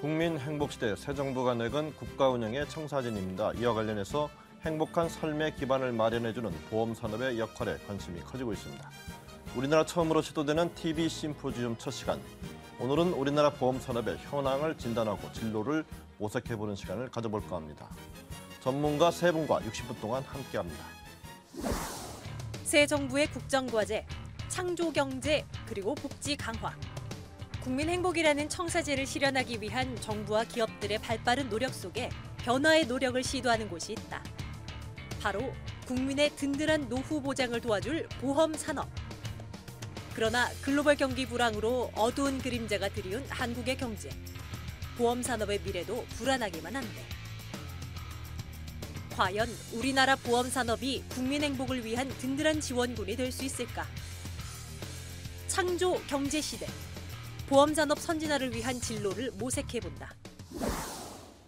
국민행복시대 새 정부가 내건 국가 운영의 청사진입니다. 이와 관련해서 행복한 삶의 기반을 마련해주는 보험산업의 역할에 관심이 커지고 있습니다. 우리나라 처음으로 시도되는 TV 심포지움 첫 시간. 오늘은 우리나라 보험산업의 현황을 진단하고 진로를 모색해보는 시간을 가져볼까 합니다. 전문가 세 분과 60분 동안 함께합니다. 새 정부의 국정과제, 창조경제 그리고 복지 강화. 국민행복이라는 청사제를 실현하기 위한 정부와 기업들의 발빠른 노력 속에 변화의 노력을 시도하는 곳이 있다. 바로 국민의 든든한 노후 보장을 도와줄 보험산업. 그러나 글로벌 경기 불황으로 어두운 그림자가 드리운 한국의 경제. 보험산업의 미래도 불안하기만 한데. 과연 우리나라 보험산업이 국민행복을 위한 든든한 지원군이 될 수 있을까? 창조 경제시대. 보험산업 선진화를 위한 진로를 모색해본다.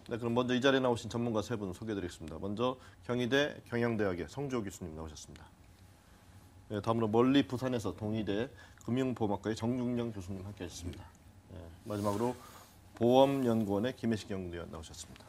네, 그럼 먼저 이 자리에 나오신 전문가 세 분 소개해드리겠습니다. 먼저 경희대 경영대학의 성주호 교수님 나오셨습니다. 네, 다음으로 멀리 부산에서 동의대 금융보험학과의 정중영 교수님 함께하셨습니다. 네, 마지막으로 보험연구원의 김혜식 연구위원 나오셨습니다.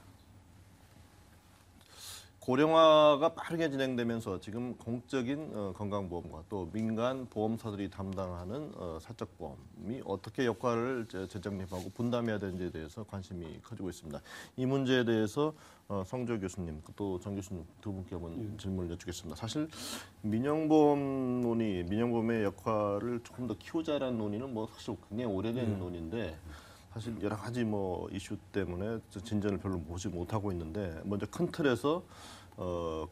고령화가 빠르게 진행되면서 지금 공적인 건강보험과 또 민간 보험사들이 담당하는 사적보험이 어떻게 역할을 재정립하고 분담해야 되는지에 대해서 관심이 커지고 있습니다. 이 문제에 대해서 성조 교수님 또 정 교수님 두 분께 한번 질문을 여쭙겠습니다. 사실 민영보험의 역할을 조금 더 키우자라는 논의는 뭐 사실 굉장히 오래된 논의인데 사실 여러 가지 이슈 때문에 진전을 별로 보지 못하고 있는데 먼저 큰 틀에서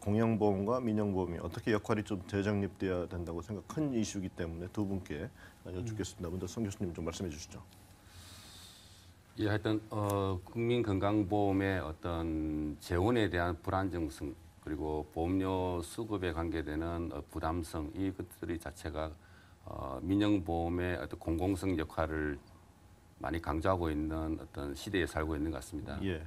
공영보험과 민영보험이 어떻게 역할이 좀 재정립돼야 된다고 큰 이슈이기 때문에 두 분께 여쭙겠습니다. 먼저 성 교수님 좀 말씀해 주시죠. 예, 하여튼 국민건강보험의 어떤 재원에 대한 불안정성 그리고 보험료 수급에 관계되는 부담성 이것들이 자체가 민영보험의 어떤 공공성 역할을 많이 강조하고 있는 어떤 시대에 살고 있는 것 같습니다. 예.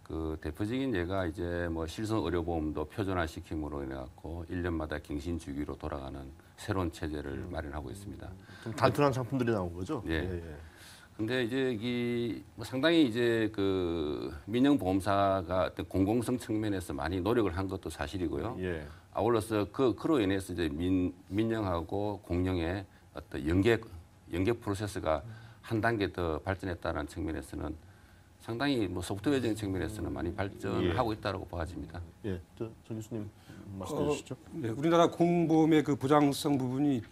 그 대표적인 예가 이제 실손 의료보험도 표준화시킴으로 인해 갖고 1년마다 갱신 주기로 돌아가는 새로운 체제를 마련하고 있습니다. 좀 단순한 상품들이 나온 거죠? 예. 예, 예. 근데 이제 이 상당히 이제 그 민영보험사가 어떤 공공성 측면에서 많이 노력을 한 것도 사실이고요. 예. 아울러서 그로 인해서 이제 민영하고 공영의 어떤 연계 프로세스가 한 단계 더 발전했다는 측면에서는 상당히 소프트웨어적인 측면에서는 많이 발전하고 있다고 보아집니다. 예, 정 교수님 말씀해 주시죠. 네, 우리나라 공보험의 그 보장성 부분이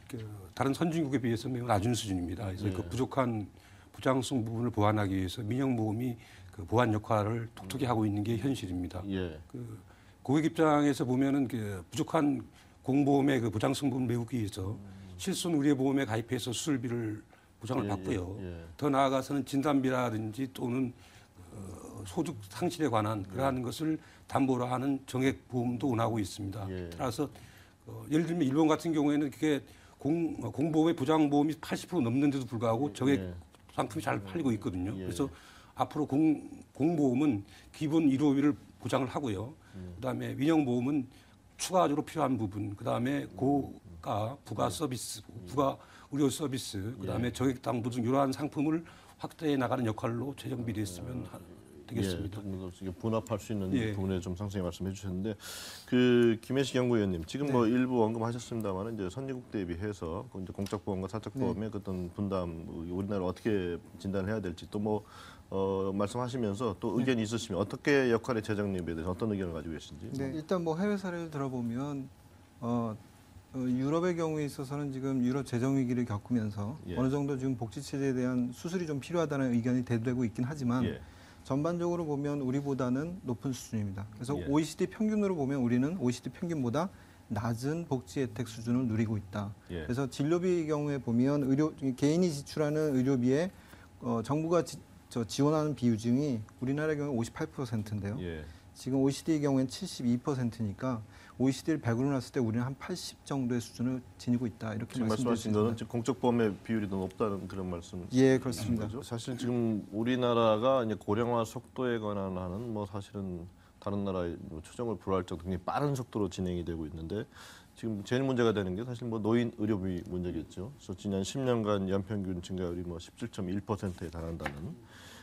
다른 선진국에 비해서 매우 낮은 수준입니다. 그래서 그 부족한 보장성 부분을 보완하기 위해서 민영보험이 그 보완 역할을 톡톡히 하고 있는 게 현실입니다. 예. 그 고객 입장에서 보면은 그 부족한 공보험의 그 보장성 부분을 메우기 위해서 실손 의료보험에 가입해서 수술비를 보장을 받고요. 더 나아가서는 진단비라든지 또는 소득 상실에 관한 그러한 것을 담보로 하는 정액 보험도 운하고 있습니다. 따라서 예를 들면 일본 같은 경우에는 그게 공보험의 보장보험이 80% 넘는데도 불구하고 정액 상품이 잘 팔리고 있거든요. 그래서 앞으로 공보험은 기본 의료비를 보장을 하고요. 그다음에 민영보험은 추가적으로 필요한 부분, 그다음에 고가 부가 서비스, 부가 의료 서비스, 그다음에 정액 담보 등 이러한 상품을 확대해 나가는 역할로 재정비됐으면 되겠습니다. 예, 분합할 수 있는 부분에 좀 상세히 말씀해 주셨는데 그 김혜식 연구위원님 지금 일부 언급하셨습니다만 이제 선진국 대비해서 이제 공적보험과 사적보험의 어떤 분담 우리나라 어떻게 진단을 해야 될지 또 말씀하시면서 또 의견이 있으시면 어떻게 역할의 재정립에 대해서 어떤 의견을 가지고 계신지. 네, 일단 해외 사례를 들어보면 유럽의 경우에 있어서는 지금 유럽 재정 위기를 겪으면서 어느 정도 지금 복지 체제에 대한 수술이 좀 필요하다는 의견이 대두되고 있긴 하지만 전반적으로 보면 우리보다는 높은 수준입니다. 그래서 OECD 평균으로 보면 우리는 OECD 평균보다 낮은 복지 혜택 수준을 누리고 있다. 그래서 진료비 경우에 보면 개인이 지출하는 의료비에 정부가 지원하는 비중이 우리나라의 경우에 58%인데요. 지금 OECD 경우에는 72%니까 OECD를 100으로 놨을 때 우리는 한 80 정도의 수준을 지니고 있다. 이렇게 지금 말씀하신 거는 공적보험의 비율이 더 높다는 그런 말씀. 예, 그렇습니다. 거죠? 사실 지금 우리나라가 이제 고령화 속도에 관한 하는 사실은 다른 나라의 추정을 불허할 정도 굉장히 빠른 속도로 진행이 되고 있는데 지금 제일 문제가 되는 게 사실 노인 의료비 문제겠죠. 그래서 지난 10년간 연평균 증가율이 17.1%에 달한다는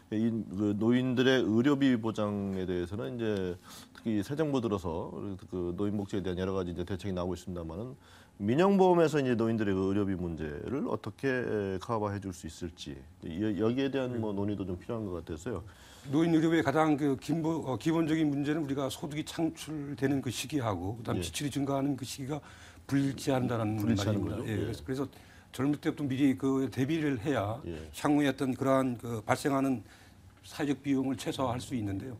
그 노인들의 의료비 보장에 대해서는 이제 특히 새 정부 들어서 그 노인복지에 대한 여러 가지 이제 대책이 나오고 있습니다만은 민영보험에서 이제 노인들의 그 의료비 문제를 어떻게 커버해 줄 수 있을지 여기에 대한 뭐 논의도 좀 필요한 것 같아서요. 노인 의료비의 가장 그 기본적인 문제는 우리가 소득이 창출되는 그 시기하고 그다음 지출이 증가하는 그 시기가 불일치한다는 말입니다. 거죠? 예. 그래서 젊을 때부터 미리 그 대비를 해야 향후에 어떤 그러한 그 발생하는 사회적 비용을 최소화할 수 있는데요.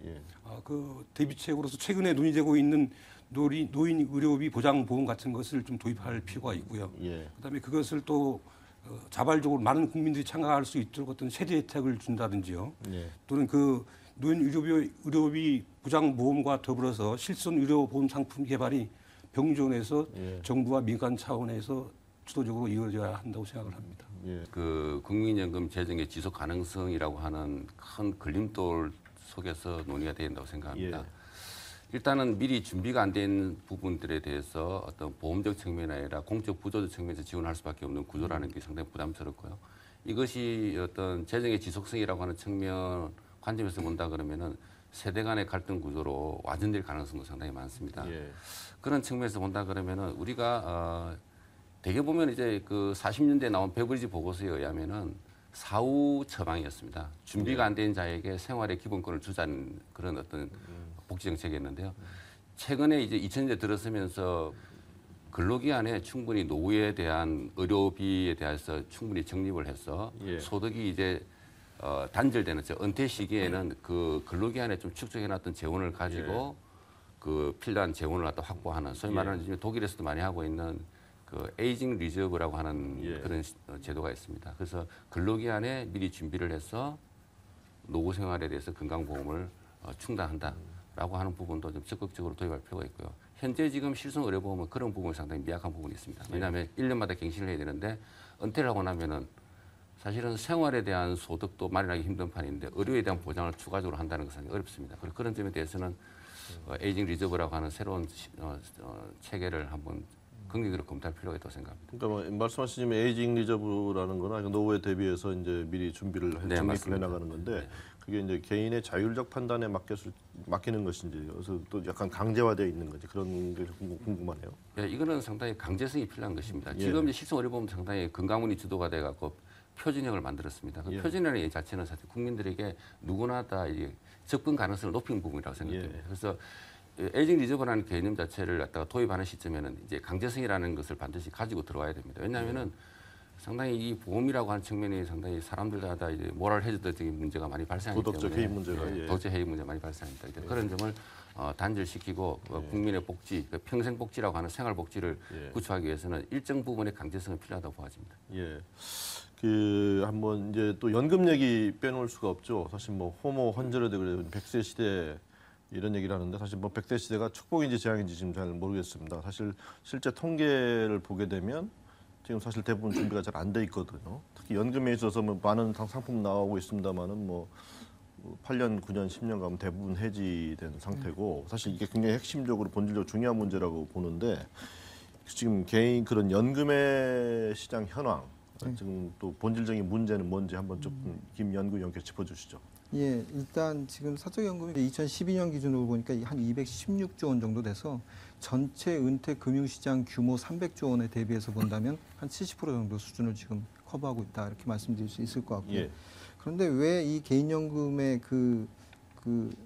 그 대비책으로서 최근에 논의되고 있는 노인 의료비 보장 보험 같은 것을 좀 도입할 필요가 있고요. 그다음에 그것을 또 자발적으로 많은 국민들이 참가할 수 있도록 어떤 세제 혜택을 준다든지요. 또는 그 노인 의료비 보장 보험과 더불어서 실손 의료 보험 상품 개발이 병존해서 정부와 민간 차원에서 주도적으로 이루어져야 한다고 생각을 합니다. 그 국민연금 재정의 지속 가능성이라고 하는 큰 걸림돌 속에서 논의가 되야 된다고 생각합니다. 일단은 미리 준비가 안 된 부분들에 대해서 어떤 보험적 측면이 아니라 공적 부조적 측면에서 지원할 수밖에 없는 구조라는 게 상당히 부담스럽고요. 이것이 어떤 재정의 지속성이라고 하는 측면 관점에서 본다 그러면은 세대 간의 갈등 구조로 와전될 가능성도 상당히 많습니다. 그런 측면에서 본다 그러면은 우리가 대개 보면 이제 그 40년대에 나온 베버리지 보고서에 의하면은 사후 처방이었습니다. 준비가 안 된 자에게 생활의 기본권을 주자는 그런 어떤 복지 정책이었는데요. 최근에 이제 2000년대 들어서면서 근로기간에 충분히 노후에 대한 의료비에 대해서 충분히 적립을 해서 소득이 이제 단절되는 은퇴 시기에는 그 근로기간에 좀 축적해놨던 재원을 가지고 그 필요한 재원을 갖다 확보하는 소위 말하는 지금 독일에서도 많이 하고 있는 그 에이징 리저브라고 하는 그런 제도가 있습니다. 그래서 근로기간에 미리 준비를 해서 노후 생활에 대해서 건강보험을 충당한다라고 하는 부분도 좀 적극적으로 도입할 필요가 있고요. 현재 지금 실손 의료보험은 그런 부분이 상당히 미약한 부분이 있습니다. 왜냐하면 1년마다 갱신을 해야 되는데 은퇴를 하고 나면은 사실은 생활에 대한 소득도 마련하기 힘든 판인데 의료에 대한 보장을 추가적으로 한다는 것은 어렵습니다. 그런 점에 대해서는 에이징 리저브라고 하는 새로운 체계를 한번 긍정적으로 검토할 필요가 있다고 생각합니다. 그러니까 뭐 말씀하신 에이징 리저브라는 거는 노후에 대비해서 이제 미리 준비를 적립해 나가는 건데 그게 이제 개인의 자율적 판단에 맡기는 것인지 그래서 또 약간 강제화되어 있는 건지 그런 게 궁금하네요. 이거는 상당히 강제성이 필요한 것입니다. 지금 이제 실손 의료보험 상당히 건강문의 주도가 돼 갖고 표준형을 만들었습니다. 그 표준이라는 이 자체는 사실 국민들에게 누구나 다 이게 접근 가능성을 높이는 부분이라고 생각됩니다. 그래서 에이징 리저브라는 개념 자체를 갖다가 도입하는 시점에는 이제 강제성이라는 것을 반드시 가지고 들어와야 됩니다. 왜냐하면은 상당히 이 보험이라고 하는 측면이 상당히 사람들마다 이제 모랄 해저드적인 문제가 많이 발생하기 때문에 도덕적 해이 문제가 도덕적 해이 문제가 많이 발생합니다. 그런 점을 단절시키고 국민의 복지, 평생 복지라고 하는 생활 복지를 구축하기 위해서는 일정 부분의 강제성은 필요하다고 보아집니다. 그 한번 이제 또 연금 얘기 빼놓을 수가 없죠. 사실 뭐 호모 헌저러드 그래요. 100세 시대 이런 얘기를 하는데 사실 뭐 100세 시대가 축복인지 재앙인지 지금 잘 모르겠습니다. 사실 실제 통계를 보게 되면 지금 사실 대부분 준비가 잘 안 돼 있거든요. 특히 연금에 있어서 뭐 많은 상품 나오고 있습니다만은 뭐 8년, 9년, 10년 가면 대부분 해지된 상태고 사실 이게 굉장히 핵심적으로 본질적으로 중요한 문제라고 보는데 지금 개인 그런 연금의 시장 현황 지금 또 본질적인 문제는 뭔지 한번 좀 김연구 연결 짚어주시죠. 일단 지금 사적연금이 2012년 기준으로 보니까 한 216조 원 정도 돼서 전체 은퇴 금융시장 규모 300조 원에 대비해서 본다면 한 70% 정도 수준을 지금 커버하고 있다 이렇게 말씀드릴 수 있을 것 같고요. 그런데 왜 이 개인연금의 그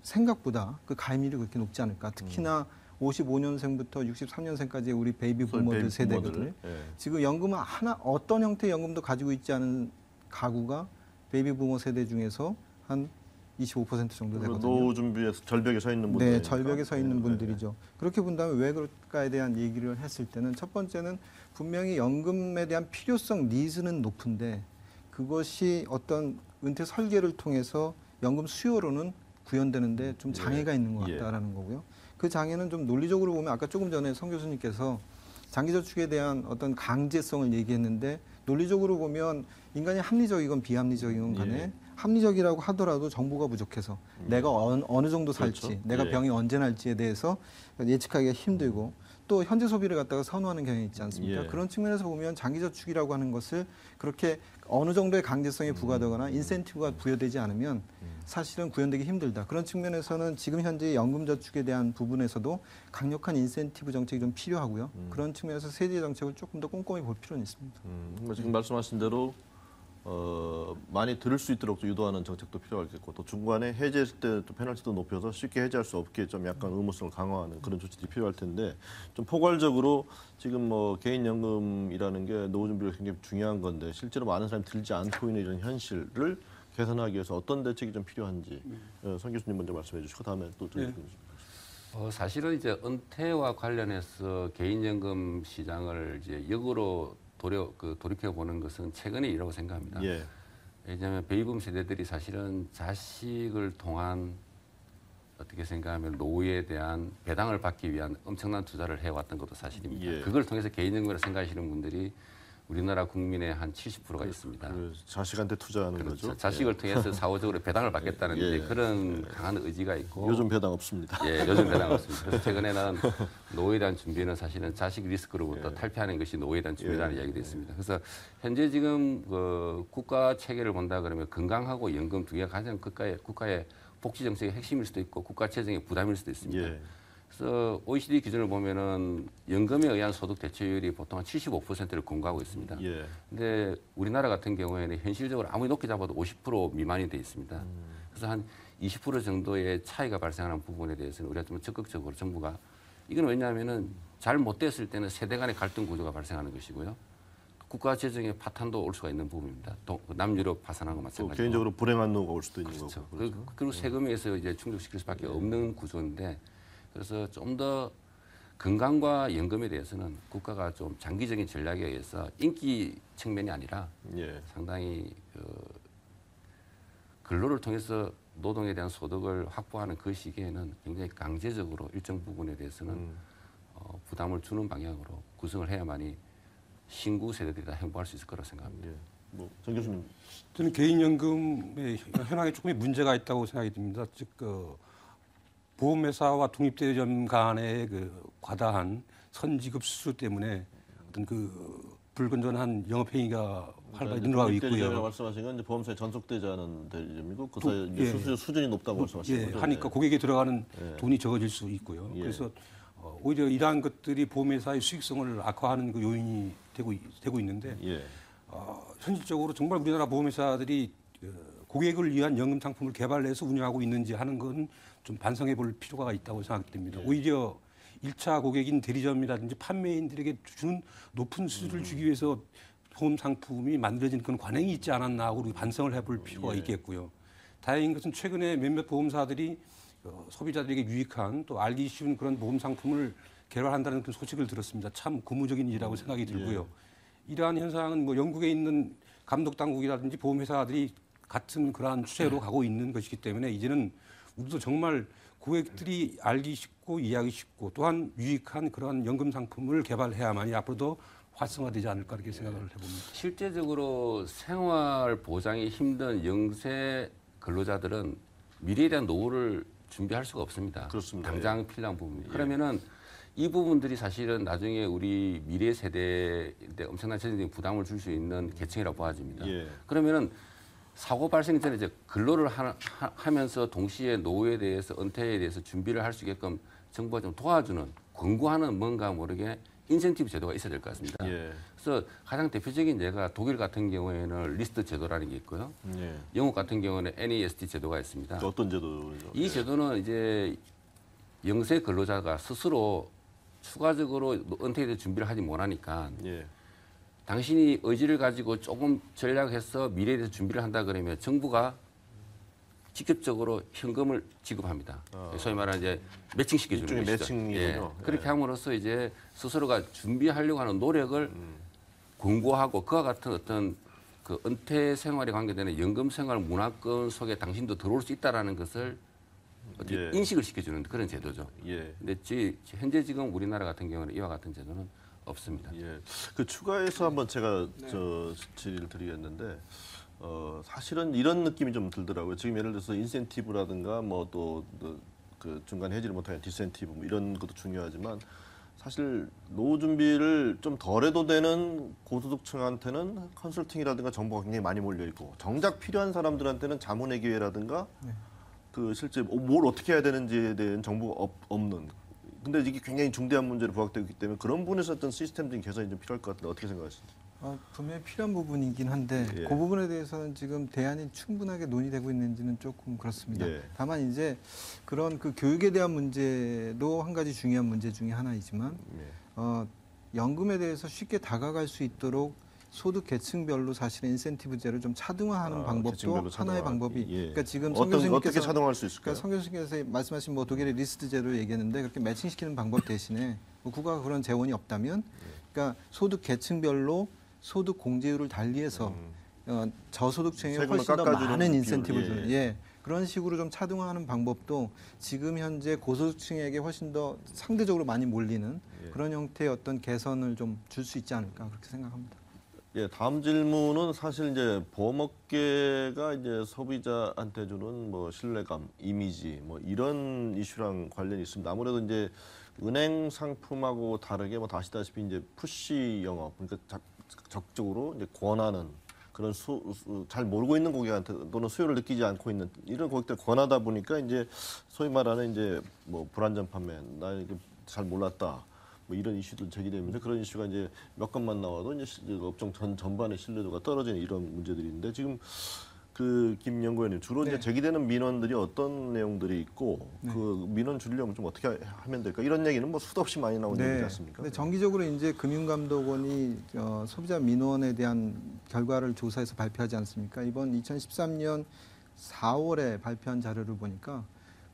생각보다 그 가입률이 그렇게 높지 않을까? 특히나 55년생부터 63년생까지의 우리 베이비 부모들 세대거든요. 지금 연금은 어떤 형태의 연금도 가지고 있지 않은 가구가 베이비 부모 세대 중에서 한 25% 정도 되거든요. 노후 준비에서 절벽에 서 있는 분들. 네, 절벽에 서 있는 분들이죠. 그렇게 본다면 왜 그럴까에 대한 얘기를 했을 때는 첫 번째는 분명히 연금에 대한 필요성 니즈는 높은데 그것이 어떤 은퇴 설계를 통해서 연금 수요로는 구현되는데 좀 장애가 있는 것 같다라는 거고요. 그 장애는 좀 논리적으로 보면 아까 조금 전에 성 교수님께서 장기저축에 대한 어떤 강제성을 얘기했는데 논리적으로 보면 인간이 합리적이건 비합리적이건 간에 합리적이라고 하더라도 정보가 부족해서 내가 어느 정도 살지, 내가 병이 언제 날지에 대해서 예측하기가 힘들고 또 현재 소비를 갖다가 선호하는 경향이 있지 않습니까? 예. 그런 측면에서 보면 장기저축이라고 하는 것을 그렇게 어느 정도의 강제성이 부과되거나 인센티브가 부여되지 않으면 사실은 구현되기 힘들다. 그런 측면에서는 지금 현재 연금저축에 대한 부분에서도 강력한 인센티브 정책이 좀 필요하고요. 그런 측면에서 세제 정책을 조금 더 꼼꼼히 볼 필요는 있습니다. 지금 말씀하신 대로 많이 들을 수 있도록 유도하는 정책도 필요하겠고 또 중간에 해제할 때 또 페널티도 높여서 쉽게 해제할 수 없게 좀 약간 의무성을 강화하는 그런 조치들이 필요할 텐데 좀 포괄적으로 지금 뭐 개인연금이라는 게 노후 준비가 굉장히 중요한 건데 실제로 많은 사람이 들지 않고 있는 이런 현실을 개선하기 위해서 어떤 대책이 좀 필요한지 선 교수님 먼저 말씀해 주시고 다음에 또 저희 사실은 이제 은퇴와 관련해서 개인연금 시장을 이제 역으로 돌이켜 보는 것은 최근의 일이라고 생각합니다. 예. 왜냐하면 베이비붐 세대들이 사실은 자식을 통한 어떻게 생각하면 노후에 대한 배당을 받기 위한 엄청난 투자를 해왔던 것도 사실입니다. 예. 그걸 통해서 개인연금을 생각하시는 분들이 우리나라 국민의 한 70%가 있습니다. 자식한테 투자하는 그렇죠. 거죠. 자식을 통해서 사후적으로 배당을 받겠다는 예. 이제 그런 강한 의지가 있고 요즘 배당 없습니다. 예, 요즘 배당 없습니다. 그래서 최근에는 노후에 대한 준비는 사실은 자식 리스크로부터 탈피하는 것이 노후에 대한 준비라는 이야기도 있습니다. 그래서 현재 지금 그 국가 체계를 본다 그러면 건강하고 연금 두 개가 가장 국가의 복지 정책의 핵심일 수도 있고 국가 재정의 부담일 수도 있습니다. 예. 그래서 OECD 기준을 보면은 연금에 의한 소득 대체율이 보통 한 75%를 공고하고 있습니다. 예. 근데 우리나라 같은 경우에는 현실적으로 아무리 높게 잡아도 50% 미만이 돼 있습니다. 그래서 한 20% 정도의 차이가 발생하는 부분에 대해서는 우리가 좀 적극적으로 정부가 이건 왜냐하면은 잘 못 됐을 때는 세대 간의 갈등 구조가 발생하는 것이고요. 국가 재정의 파탄도 올 수가 있는 부분입니다. 남유럽 파산한 거 또 마찬가지고. 개인적으로 불행한 노후가 올 수도 있는 그렇죠. 거고. 그리고 세금에서 이제 충족시킬 수밖에 없는 구조인데 그래서 좀 더 건강과 연금에 대해서는 국가가 좀 장기적인 전략에 의해서 인기 측면이 아니라 예. 상당히 근로를 통해서 노동에 대한 소득을 확보하는 그 시기에는 굉장히 강제적으로 일정 부분에 대해서는 부담을 주는 방향으로 구성을 해야만이 신구 세대들이 다 행복할 수 있을 거라고 생각합니다. 예. 정 교수님. 저는 개인연금의 현황에 조금의 문제가 있다고 생각이 듭니다. 즉, 보험회사와 독립대리점 간의 그 과다한 선지급 수수 때문에 어떤 그 불건전한 영업행위가 활발히 늘어가고 있고요. 말씀하신 건 이제 보험사에 전속되지 않은 대리점이고 그 또, 사이 예. 수준이 높다고 말씀하시는 거죠. 하니까 고객에 들어가는 돈이 적어질 수 있고요. 예. 그래서 오히려 이러한 것들이 보험회사의 수익성을 악화하는 그 요인이 되고 있는데 예. 현실적으로 정말 우리나라 보험회사들이 고객을 위한 연금 상품을 개발해서 운영하고 있는지 하는 건 좀 반성해 볼 필요가 있다고 생각됩니다. 예. 오히려 1차 고객인 대리점이라든지 판매인들에게 주는 높은 수수료를 주기 위해서 보험 상품이 만들어진 그런 관행이 있지 않았나 하고 우리 반성을 해볼 필요가 있겠고요. 다행인 것은 최근에 몇몇 보험사들이 소비자들에게 유익한 또 알기 쉬운 그런 보험 상품을 개발한다는 그런 소식을 들었습니다. 참 고무적인 일이라고 생각이 들고요. 이러한 현상은 뭐 영국에 있는 감독 당국이라든지 보험회사들이 같은 그러한 추세로 가고 있는 것이기 때문에 이제는 우리도 정말 고객들이 알기 쉽고 이해하기 쉽고 또한 유익한 그런 연금 상품을 개발해야만이 앞으로도 활성화되지 않을까 이렇게 생각을 해봅니다. 실제적으로 생활 보장이 힘든 영세 근로자들은 미래에 대한 노후를 준비할 수가 없습니다. 그렇습니다. 당장 필요한 부분입니다. 그러면은 이 부분들이 사실은 나중에 우리 미래 세대에 엄청난 재정적인 부담을 줄 수 있는 계층이라고 보아집니다. 예. 그러면은 사고 발생 전에 이제 근로를 하면서 동시에 노후에 대해서 은퇴에 대해서 준비를 할 수 있게끔 정부가 좀 도와주는 권고하는 뭔가 모르게 인센티브 제도가 있어야 될 것 같습니다. 예. 그래서 가장 대표적인 예가 독일 같은 경우에는 리스트 제도라는 게 있고요. 예. 영국 같은 경우는 NEST 제도가 있습니다. 어떤 제도죠? 이 제도는 이제 영세 근로자가 스스로 추가적으로 은퇴에 대해 준비를 하지 못하니까 예. 당신이 의지를 가지고 조금 전략해서 미래에 대해서 준비를 한다 그러면 정부가 직접적으로 현금을 지급합니다. 소위 말하는 이제 매칭시켜주는 일종의 것이죠. 매칭이군요. 예. 그렇게 예. 함으로써 이제 스스로가 준비하려고 하는 노력을 권고하고 그와 같은 어떤 그 은퇴 생활에 관계되는 연금 생활 문화권 속에 당신도 들어올 수 있다라는 것을 어떻게 예. 인식을 시켜주는 그런 제도죠. 예. 근데 현재 지금 우리나라 같은 경우는 이와 같은 제도는 없습니다. 예. 그 추가해서 한번 제가 질의를 드리겠는데 사실은 이런 느낌이 좀 들더라고요. 지금 예를 들어서 인센티브라든가 뭐 또 그 중간 해지를 못하는 디센티브 뭐 이런 것도 중요하지만 사실 노후 준비를 좀 덜해도 되는 고소득층한테는 컨설팅이라든가 정보가 굉장히 많이 몰려 있고 정작 필요한 사람들한테는 자문의 기회라든가 그 실제 뭘 어떻게 해야 되는지에 대한 정보가 없는. 근데 이게 굉장히 중대한 문제로 부각되고 있기 때문에 그런 부분에서 어떤 시스템적인 개선이 좀 필요할 것 같은데 어떻게 생각하십니까? 분명히 필요한 부분이긴 한데 예. 그 부분에 대해서는 지금 대안이 충분하게 논의되고 있는지는 조금 그렇습니다. 예. 다만 이제 그런 그 교육에 대한 문제도 한 가지 중요한 문제 중에 하나이지만 예. 연금에 대해서 쉽게 다가갈 수 있도록 소득 계층별로 사실은 인센티브제를 좀 차등화하는 방법도 계층별로 하나의 차등화. 방법이. 예. 그러니까 지금 어떻게 차등화할 수 있을까요? 그러니까 성 교수님께서 말씀하신 뭐 독일의 리스트제를 얘기했는데 그렇게 매칭시키는 방법 대신에 뭐 국가가 그런 재원이 없다면, 그러니까 소득 계층별로 소득 공제율을 달리해서 저소득층에 세금을 훨씬 더 깎아주는 많은 비율, 인센티브를 예. 주는 그런 식으로 좀 차등화하는 방법도 지금 현재 고소득층에게 훨씬 더 상대적으로 많이 몰리는 예. 그런 형태의 어떤 개선을 좀 줄 수 있지 않을까 그렇게 생각합니다. 예, 다음 질문은 사실 이제 보험업계가 이제 소비자한테 주는 뭐 신뢰감, 이미지 뭐 이런 이슈랑 관련이 있습니다. 아무래도 이제 은행 상품하고 다르게 뭐 아시다시피 이제 푸시 영업, 그러니까 적극적으로 이제 권하는 그런 잘 모르고 있는 고객한테 또는 수요를 느끼지 않고 있는 이런 고객들 권하다 보니까 이제 소위 말하는 이제 뭐 불안전 판매, 나 이게 잘 몰랐다. 뭐 이런 이슈도 제기되면서 그런 이슈가 이제 몇 건만 나와도 이제 업종 전반의 신뢰도가 떨어지는 이런 문제들이 있는데 지금 그 김 연구원님 주로 이제 제기되는 민원들이 어떤 내용들이 있고 그 민원 줄이려면 좀 어떻게 하면 될까 이런 얘기는 뭐 수도 없이 많이 나오는 얘기지 않습니까? 근데 정기적으로 이제 금융감독원이 소비자 민원에 대한 결과를 조사해서 발표하지 않습니까? 이번 2013년 4월에 발표한 자료를 보니까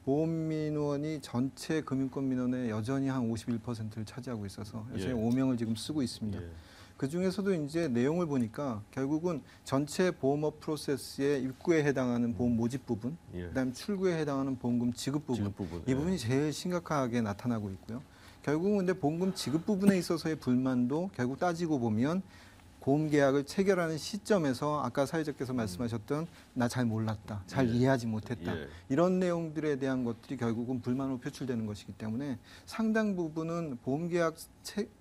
보험민원이 전체 금융권 민원의 여전히 한 51%를 차지하고 있어서 여전히 5명을 지금 쓰고 있습니다. 예. 그 중에서도 이제 내용을 보니까 결국은 전체 보험업 프로세스의 입구에 해당하는 보험 모집 부분, 그다음 출구에 해당하는 보험금 지급 부분, 이 부분이 제일 심각하게 나타나고 있고요. 결국은 근데 보험금 지급 부분에 있어서의 불만도 결국 따지고 보면 보험 계약을 체결하는 시점에서 아까 사회자께서 말씀하셨던 나 잘 몰랐다, 잘 이해하지 못했다 이런 내용들에 대한 것들이 결국은 불만으로 표출되는 것이기 때문에 상당 부분은 보험 계약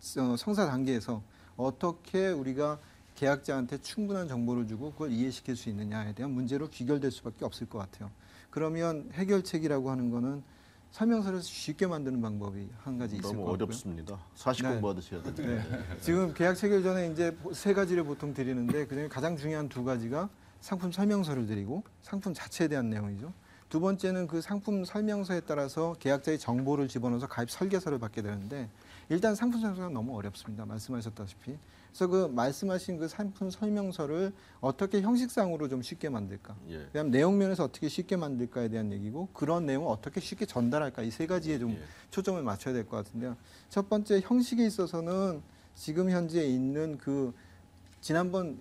성사 단계에서 어떻게 우리가 계약자한테 충분한 정보를 주고 그걸 이해시킬 수 있느냐에 대한 문제로 귀결될 수밖에 없을 것 같아요. 그러면 해결책이라고 하는 거는 설명서를 쉽게 만드는 방법이 한 가지 있을 것 같고요. 너무 어렵습니다. 40권 받으셔야 되는데. 지금 계약 체결 전에 이제 3가지를 보통 드리는데 그중에 가장 중요한 2가지가 상품 설명서를 드리고 상품 자체에 대한 내용이죠. 두 번째는 그 상품 설명서에 따라서 계약자의 정보를 집어넣어서 가입 설계서를 받게 되는데 일단 상품 설명서가 너무 어렵습니다. 말씀하셨다시피. 그래서 그 말씀하신 그 상품 설명서를 어떻게 형식상으로 좀 쉽게 만들까. 그다음 내용면에서 어떻게 쉽게 만들까에 대한 얘기고 그런 내용을 어떻게 쉽게 전달할까. 이 3가지에 좀 초점을 맞춰야 될 것 같은데요. 첫 번째 형식에 있어서는 지금 현재 있는 그 지난번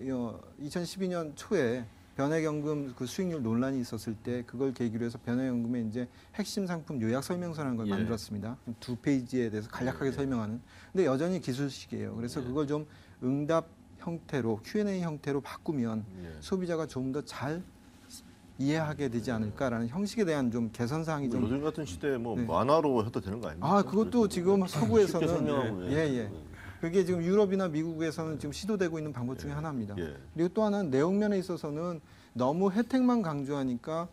2012년 초에 변액연금 그 수익률 논란이 있었을 때 그걸 계기로 해서 변액연금의 이제 핵심 상품 요약 설명서라는 걸 만들었습니다. 2페이지에 대해서 간략하게 설명하는. 근데 여전히 기술식이에요. 그래서 그걸 좀 응답 형태로 Q&A 형태로 바꾸면 소비자가 좀 더 잘 이해하게 되지 않을까라는 형식에 대한 좀 개선 사항이 좀 요즘 같은 시대에 뭐 만화로 해도 되는 거 아닙니까? 아, 그것도 지금 서구에서는 쉽게 설명하고 그게 지금 유럽이나 미국에서는 지금 시도되고 있는 방법 중에 하나입니다. 그리고 또 하나는 내용면에 있어서는 너무 혜택만 강조하니까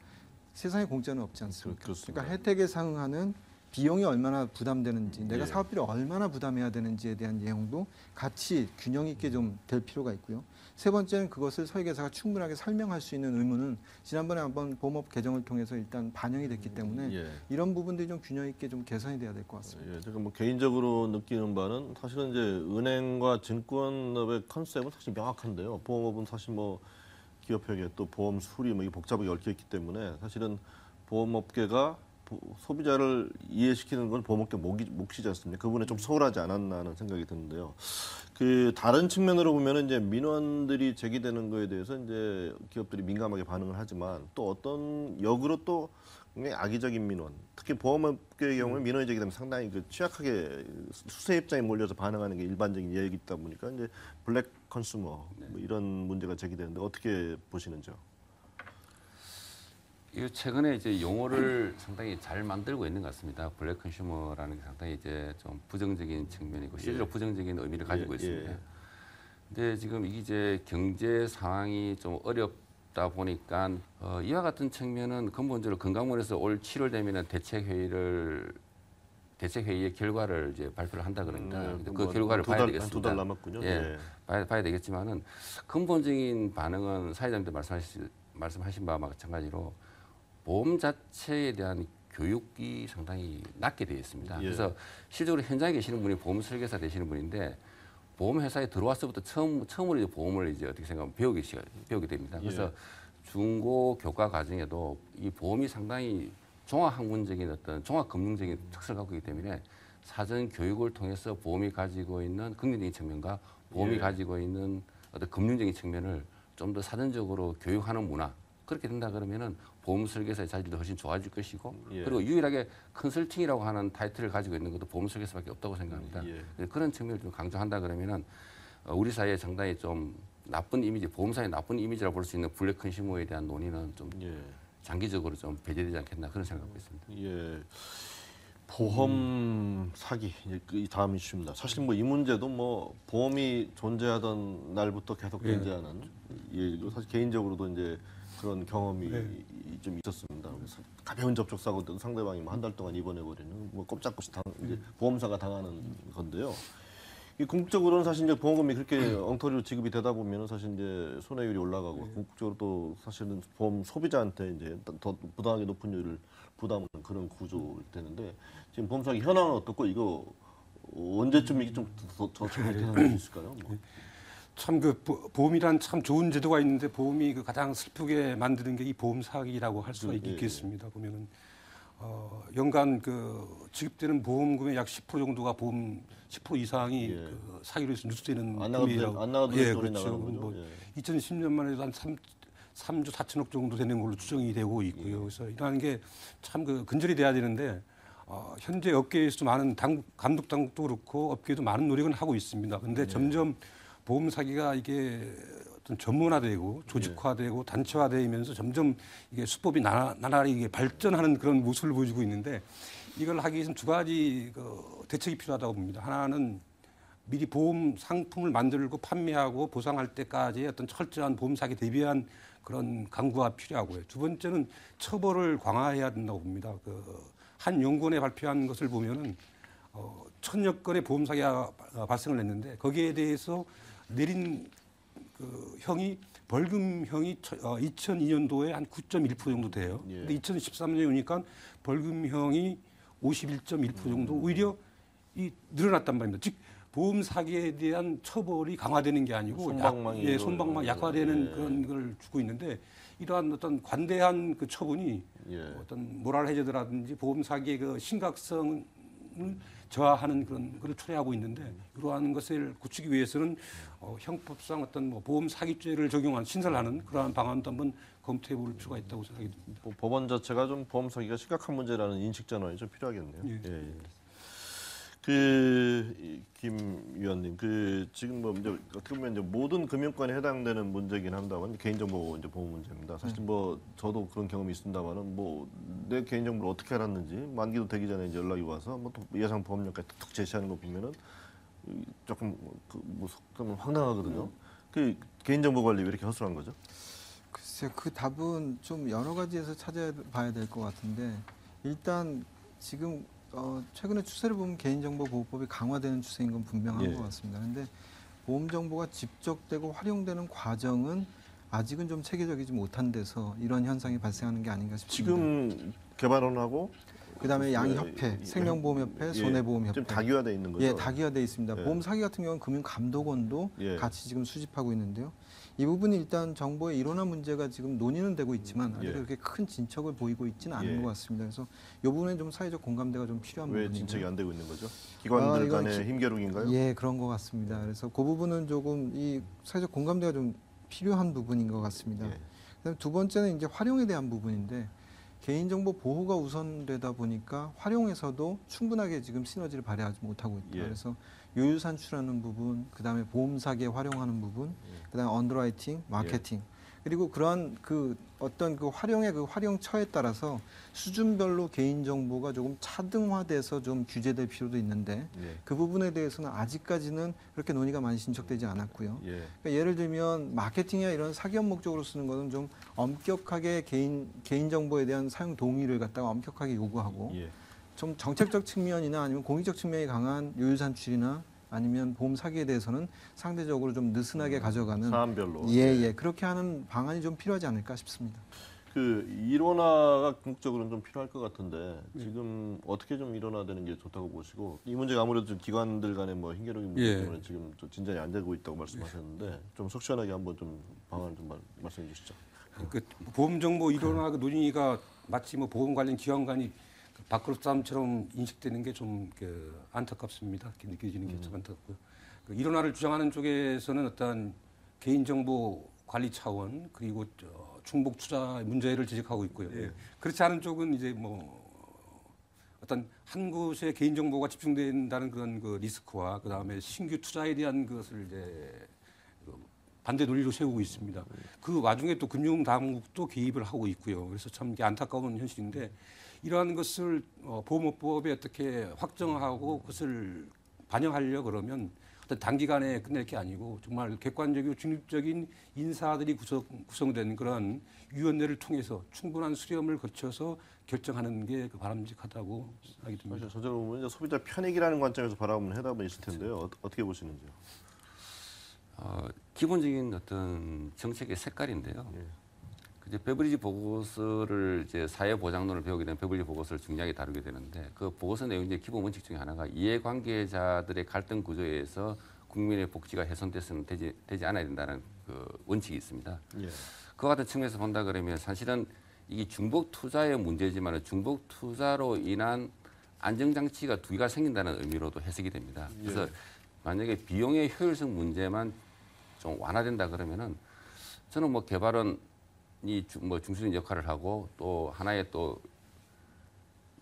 세상에 공짜는 없지 않습니까? 그러니까 혜택에 상응하는 비용이 얼마나 부담되는지, 내가 사업비를 얼마나 부담해야 되는지에 대한 내용도 같이 균형 있게 좀 될 필요가 있고요. 세 번째는 그것을 설계사가 충분하게 설명할 수 있는 의무는 지난번에 한번 보험업 개정을 통해서 일단 반영이 됐기 때문에 이런 부분들이 좀 균형 있게 좀 개선이 돼야 될 것 같습니다. 제가 뭐 개인적으로 느끼는 바는 사실은 이제 은행과 증권업의 컨셉은 사실 명확한데요. 보험업은 사실 뭐 기업회계 또 보험 수리 뭐 이 복잡하게 얽혀 있기 때문에 사실은 보험업계가 소비자를 이해시키는 건 보험업계 몫이지 않습니까? 그 부분에 좀 소홀하지 않았나 하는 생각이 드는데요. 그 다른 측면으로 보면은 이제 민원들이 제기되는 거에 대해서 이제 기업들이 민감하게 반응을 하지만 또 어떤 역으로 또 굉장히 악의적인 민원, 특히 보험업계의 경우에 민원이 제기되면 상당히 그 취약하게 수세 입장에 몰려서 반응하는 게 일반적인 예이다 보니까 이제 블랙 컨슈머 뭐 이런 문제가 제기되는데 어떻게 보시는지요? 이 최근에 이제 용어를 상당히 잘 만들고 있는 것 같습니다. 블랙 컨슈머라는 게 상당히 이제 좀 부정적인 측면이고 실제로 부정적인 의미를 가지고 있습니다. 근데 지금 이게 이제 경제 상황이 좀 어렵다 보니까 이와 같은 측면은 근본적으로 건강원에서 올 7월 되면은 대책회의의 결과를 이제 발표를 한다 그럽니다. 그 결과를 봐야 되겠습니다. 2달 남았군요. 예, 봐야 되겠지만은 근본적인 반응은 사회자님도 말씀하신 바와 마찬가지로 보험 자체에 대한 교육이 상당히 낮게 되어 있습니다. 그래서 실제로 현장에 계시는 분이 보험 설계사 되시는 분인데 보험 회사에 들어와서부터 처음으로 이제 보험을 이제 어떻게 생각하면 배우게 됩니다. 그래서 중고 교과 과정에도 이 보험이 상당히 종합학문적인 어떤 종합금융적인 특성을 갖고 있기 때문에 사전 교육을 통해서 보험이 가지고 있는 긍정적인 측면과 보험이 가지고 있는 어떤 금융적인 측면을 좀 더 사전적으로 교육하는 문화 그렇게 된다 그러면은 보험 설계사의 자질도 훨씬 좋아질 것이고 그리고 유일하게 컨설팅이라고 하는 타이틀을 가지고 있는 것도 보험 설계사밖에 없다고 생각합니다. 그런 측면을 좀 강조한다 그러면은 우리 사회에 상당히 좀 나쁜 이미지, 보험사의 나쁜 이미지라고 볼 수 있는 블랙 컨슈머에 대한 논의는 좀 장기적으로 좀 배제되지 않겠나 그런 생각하고 있습니다. 보험 사기 이 다음 이슈입니다. 사실 뭐 이 문제도 뭐 보험이 존재하던 날부터 계속 존재하는 사실 개인적으로도 이제 그런 경험이 좀 있었습니다. 그래서 가벼운 접촉 사고도 상대방이 뭐 한 달 동안 입원해 버리는 뭐 꼼짝없이 이제 보험사가 당하는 건데요. 이 궁극적으로는 사실 이제 보험금이 그렇게 엉터리로 지급이 되다 보면은 사실 이제 손해율이 올라가고 궁극적으로 또 사실은 보험 소비자한테 이제 더 부당하게 높은 요율을 부담하는 그런 구조일 되는데 지금 보험 사기 현황은 어떻고 이거 언제쯤 이게 좀 더 개선될 수 있을까요? 뭐. 참 그 보험이란 참 좋은 제도가 있는데 보험이 그 가장 슬프게 만드는 게 이 보험 사기라고 할 수가 있겠습니다. 보면은 연간 그 지급되는 보험금의 약 10% 정도가 보험 10% 이상이 그 사기로 해서 누수되는 금액이라고. 안 나가도 소리 그렇죠. 나가는 거죠. 뭐 2010년만 해도 한 3조 4천억 정도 되는 걸로 추정이 되고 있고요. 그래서 이러한 게 참 그 근절이 돼야 되는데 현재 업계에서도 많은 감독 당국도 그렇고 업계도 많은 노력은 하고 있습니다. 그런데 점점 보험 사기가 이게 어떤 전문화되고 조직화되고 단체화되면서 점점 이게 수법이 나날이 이게 발전하는 그런 모습을 보여주고 있는데 이걸 하기 위해서는 두 가지 그 대책이 필요하다고 봅니다. 하나는 미리 보험 상품을 만들고 판매하고 보상할 때까지의 어떤 철저한 보험 사기 대비한 그런 강구가 필요하고요. 두 번째는 처벌을 강화해야 된다고 봅니다. 한 연구원에 발표한 것을 보면은 1000여 건의 보험 사기가 발생을 했는데 거기에 대해서 내린 그 형이 벌금형이 2002년도에 한 9.1% 정도 돼요. 근데 2013년에 오니까 벌금형이 51.1% 정도 오히려 늘어났단 말입니다. 즉 보험 사기에 대한 처벌이 강화되는 게 아니고 손방망이 약화되는 그런 걸 주고 있는데 이러한 어떤 관대한 그 처분이 어떤 모랄 해저드라든지 보험 사기의 그 심각성을 저하하는 그런 것을 초래하고 있는데 이러한 것을 굳히기 위해서는 형법상 어떤 뭐 보험 사기죄를 적용한 신설을 하는 그러한 방안도 한번 검토해 볼 필요가 있다고 생각이 듭니다. 법원 자체가 좀 보험 사기가 심각한 문제라는 인식 전환이 좀 필요하겠네요. 김 위원님, 지금 뭐 이제 어떻게 보면 이제 모든 금융권에 해당되는 문제긴 합니다만 개인정보 이제 보호 문제입니다. 사실 뭐 저도 그런 경험이 있습니다만은 뭐 내 개인정보를 어떻게 알았는지 만기도 되기 전에 이제 연락이 와서 뭐 또 예상 보험료까지 툭 제시하는 거 보면은 조금 좀 황당하거든요. 그 개인정보 관리 왜 이렇게 허술한 거죠? 글쎄 그 답은 좀 여러 가지에서 찾아봐야 될 것 같은데 일단 지금 최근에 추세를 보면 개인정보보호법이 강화되는 추세인 건 분명한 것 같습니다. 그런데 보험정보가 집적되고 활용되는 과정은 아직은 좀 체계적이지 못한 데서 이런 현상이 발생하는 게 아닌가 싶습니다. 지금 개발원하고 그다음에 양협회, 생명보험협회, 손해보험협회. 좀 다기화돼 있는 거죠? 예, 다기화돼 있습니다. 보험 사기 같은 경우는 금융감독원도 같이 지금 수집하고 있는데요. 이 부분이 일단 정보의 일원화 문제가 지금 논의는 되고 있지만 아직 그렇게 큰 진척을 보이고 있지는 않은 것 같습니다. 그래서 이 부분에 좀 사회적 공감대가 좀 필요한 부분이고요. 왜 진척이 안 되고 있는 거죠? 기관들 간의 힘겨루기인가요? 예, 그런 것 같습니다. 그래서 그 부분은 조금 이 사회적 공감대가 좀 필요한 부분인 것 같습니다. 그다음에 두 번째는 이제 활용에 대한 부분인데 개인정보 보호가 우선되다 보니까 활용에서도 충분하게 지금 시너지를 발휘하지 못하고 있다. 그래서 요율 산출하는 부분, 그다음에 보험 사기에 활용하는 부분, 그다음에 언더라이팅, 마케팅. 그리고 그러한 그 어떤 그 활용의 그 활용처에 따라서 수준별로 개인정보가 조금 차등화돼서 좀 규제될 필요도 있는데 예. 그 부분에 대해서는 아직까지는 그렇게 논의가 많이 진척되지 않았고요. 예. 그러니까 예를 들면 마케팅이나 이런 사기업 목적으로 쓰는 것은 좀 엄격하게 개인정보에 대한 사용 동의를 갖다가 엄격하게 요구하고 예. 좀 정책적 측면이나 아니면 공익적 측면이 강한 요율 산출이나 아니면 보험 사기에 대해서는 상대적으로 좀 느슨하게 가져가는 사안별로. 예, 그렇게 하는 방안이 좀 필요하지 않을까 싶습니다. 그 일원화가 궁극적으로는 좀 필요할 것 같은데 지금 어떻게 좀 일원화되는 게 좋다고 보시고 이 문제가 아무래도 좀 기관들 간의 뭐 hin계력인 문제 때문에 지금 좀 진전이 안 되고 있다고 말씀하셨는데 좀 속 시원하게 한번 좀 방안 좀 말씀해 주시죠. 그 보험 정보 일원화 그 논의가 마치 뭐 보험 관련 기관 간이 밥그릇 싸움처럼 인식되는 게 좀 안타깝습니다. 이렇게 느껴지는 게 좀 안타깝고요. 그 일원화를 주장하는 쪽에서는 어떤 개인정보 관리 차원 그리고 중복 투자 문제를 지적하고 있고요. 그렇지 않은 쪽은 이제 뭐 어떤 한 곳에 개인정보가 집중된다는 그런 그 리스크와 그 다음에 신규 투자에 대한 것을 이제 반대 논리로 세우고 있습니다. 그 와중에 또 금융당국도 개입을 하고 있고요. 그래서 참 이게 안타까운 현실인데 이러한 것을 보험업법에 어떻게 확정하고 그것을 반영하려 그러면 어떤 단기간에 끝낼 게 아니고 정말 객관적이고 중립적인 인사들이 구성된 그런 위원회를 통해서 충분한 수렴을 거쳐서 결정하는 게 바람직하다고 생각이 듭니다. 사실 저절로 보면 소비자 편익이라는 관점에서 바라보는 해답은 있을 텐데요. 어떻게 보시는지요? 기본적인 어떤 정책의 색깔인데요. 이제 베브리지 보고서를 이제 사회보장론을 배우게 되면 베브리지 보고서를 중요하게 다루게 되는데 그 보고서 내용 이제 기본 원칙 중에 하나가 이해관계자들의 갈등 구조에서 국민의 복지가 훼손돼서는 되지 않아야 된다는 그 원칙이 있습니다. 예. 그와 같은 측면에서 본다 그러면 사실은 이게 중복 투자의 문제지만 중복 투자로 인한 안정장치가 두 개가 생긴다는 의미로도 해석이 됩니다. 그래서 만약에 비용의 효율성 문제만 좀 완화된다 그러면은 저는 뭐 개발은 이 뭐 중수적인 역할을 하고 또 하나의 또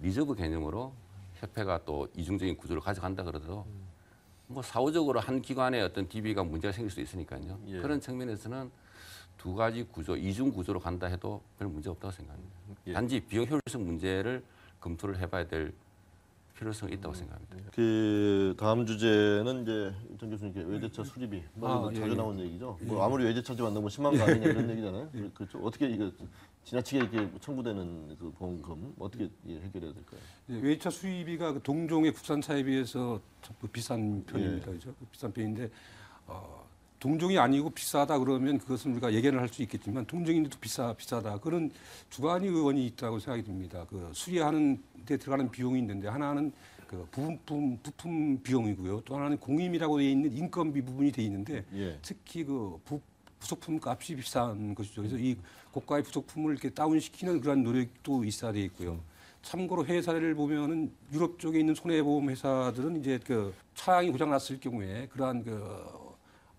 리저브 개념으로 협회가 또 이중적인 구조를 가져간다 그러더라도 뭐 사후적으로 한 기관의 어떤 DB가 문제가 생길 수 있으니까요. 예. 그런 측면에서는 두 가지 구조, 이중 구조로 간다 해도 별 문제 없다고 생각합니다. 예. 단지 비용 효율성 문제를 검토를 해봐야 될 필요성이 있다고 생각합니다. 그 다음 주제는 이제 전 교수님께 외제차 수리비 뭐 자주 나온 얘기죠. 뭐 아무리 외제차지만 너무 심한 거 아니냐 이런 얘기잖아요. 그렇죠. 어떻게 이거 지나치게 이렇게 청구되는 그 보험금 어떻게 해결해야 될까요? 외제차 수입비가 그 동종의 국산차에 비해서 참 비싼 편입니다. 그렇죠? 비싼 편인데 동종이 아니고 비싸다 그러면 그것은 우리가 예견을 할 수 있겠지만 동종인데도 비싸다 그런 두 가지 의원이 있다고 생각이 듭니다. 그 수리하는 데 들어가는 비용이 있는데 하나는 그 부품 비용이고요. 또 하나는 공임이라고 되어 있는 인건비 부분이 되어 있는데 특히 그 부속품 값이 비싼 것이죠. 그래서 이 고가의 부속품을 이렇게 다운시키는 그런 노력도 있어야 되겠고요. 참고로 회사를 보면은 유럽 쪽에 있는 손해보험 회사들은 이제 그 차량이 고장 났을 경우에 그러한 그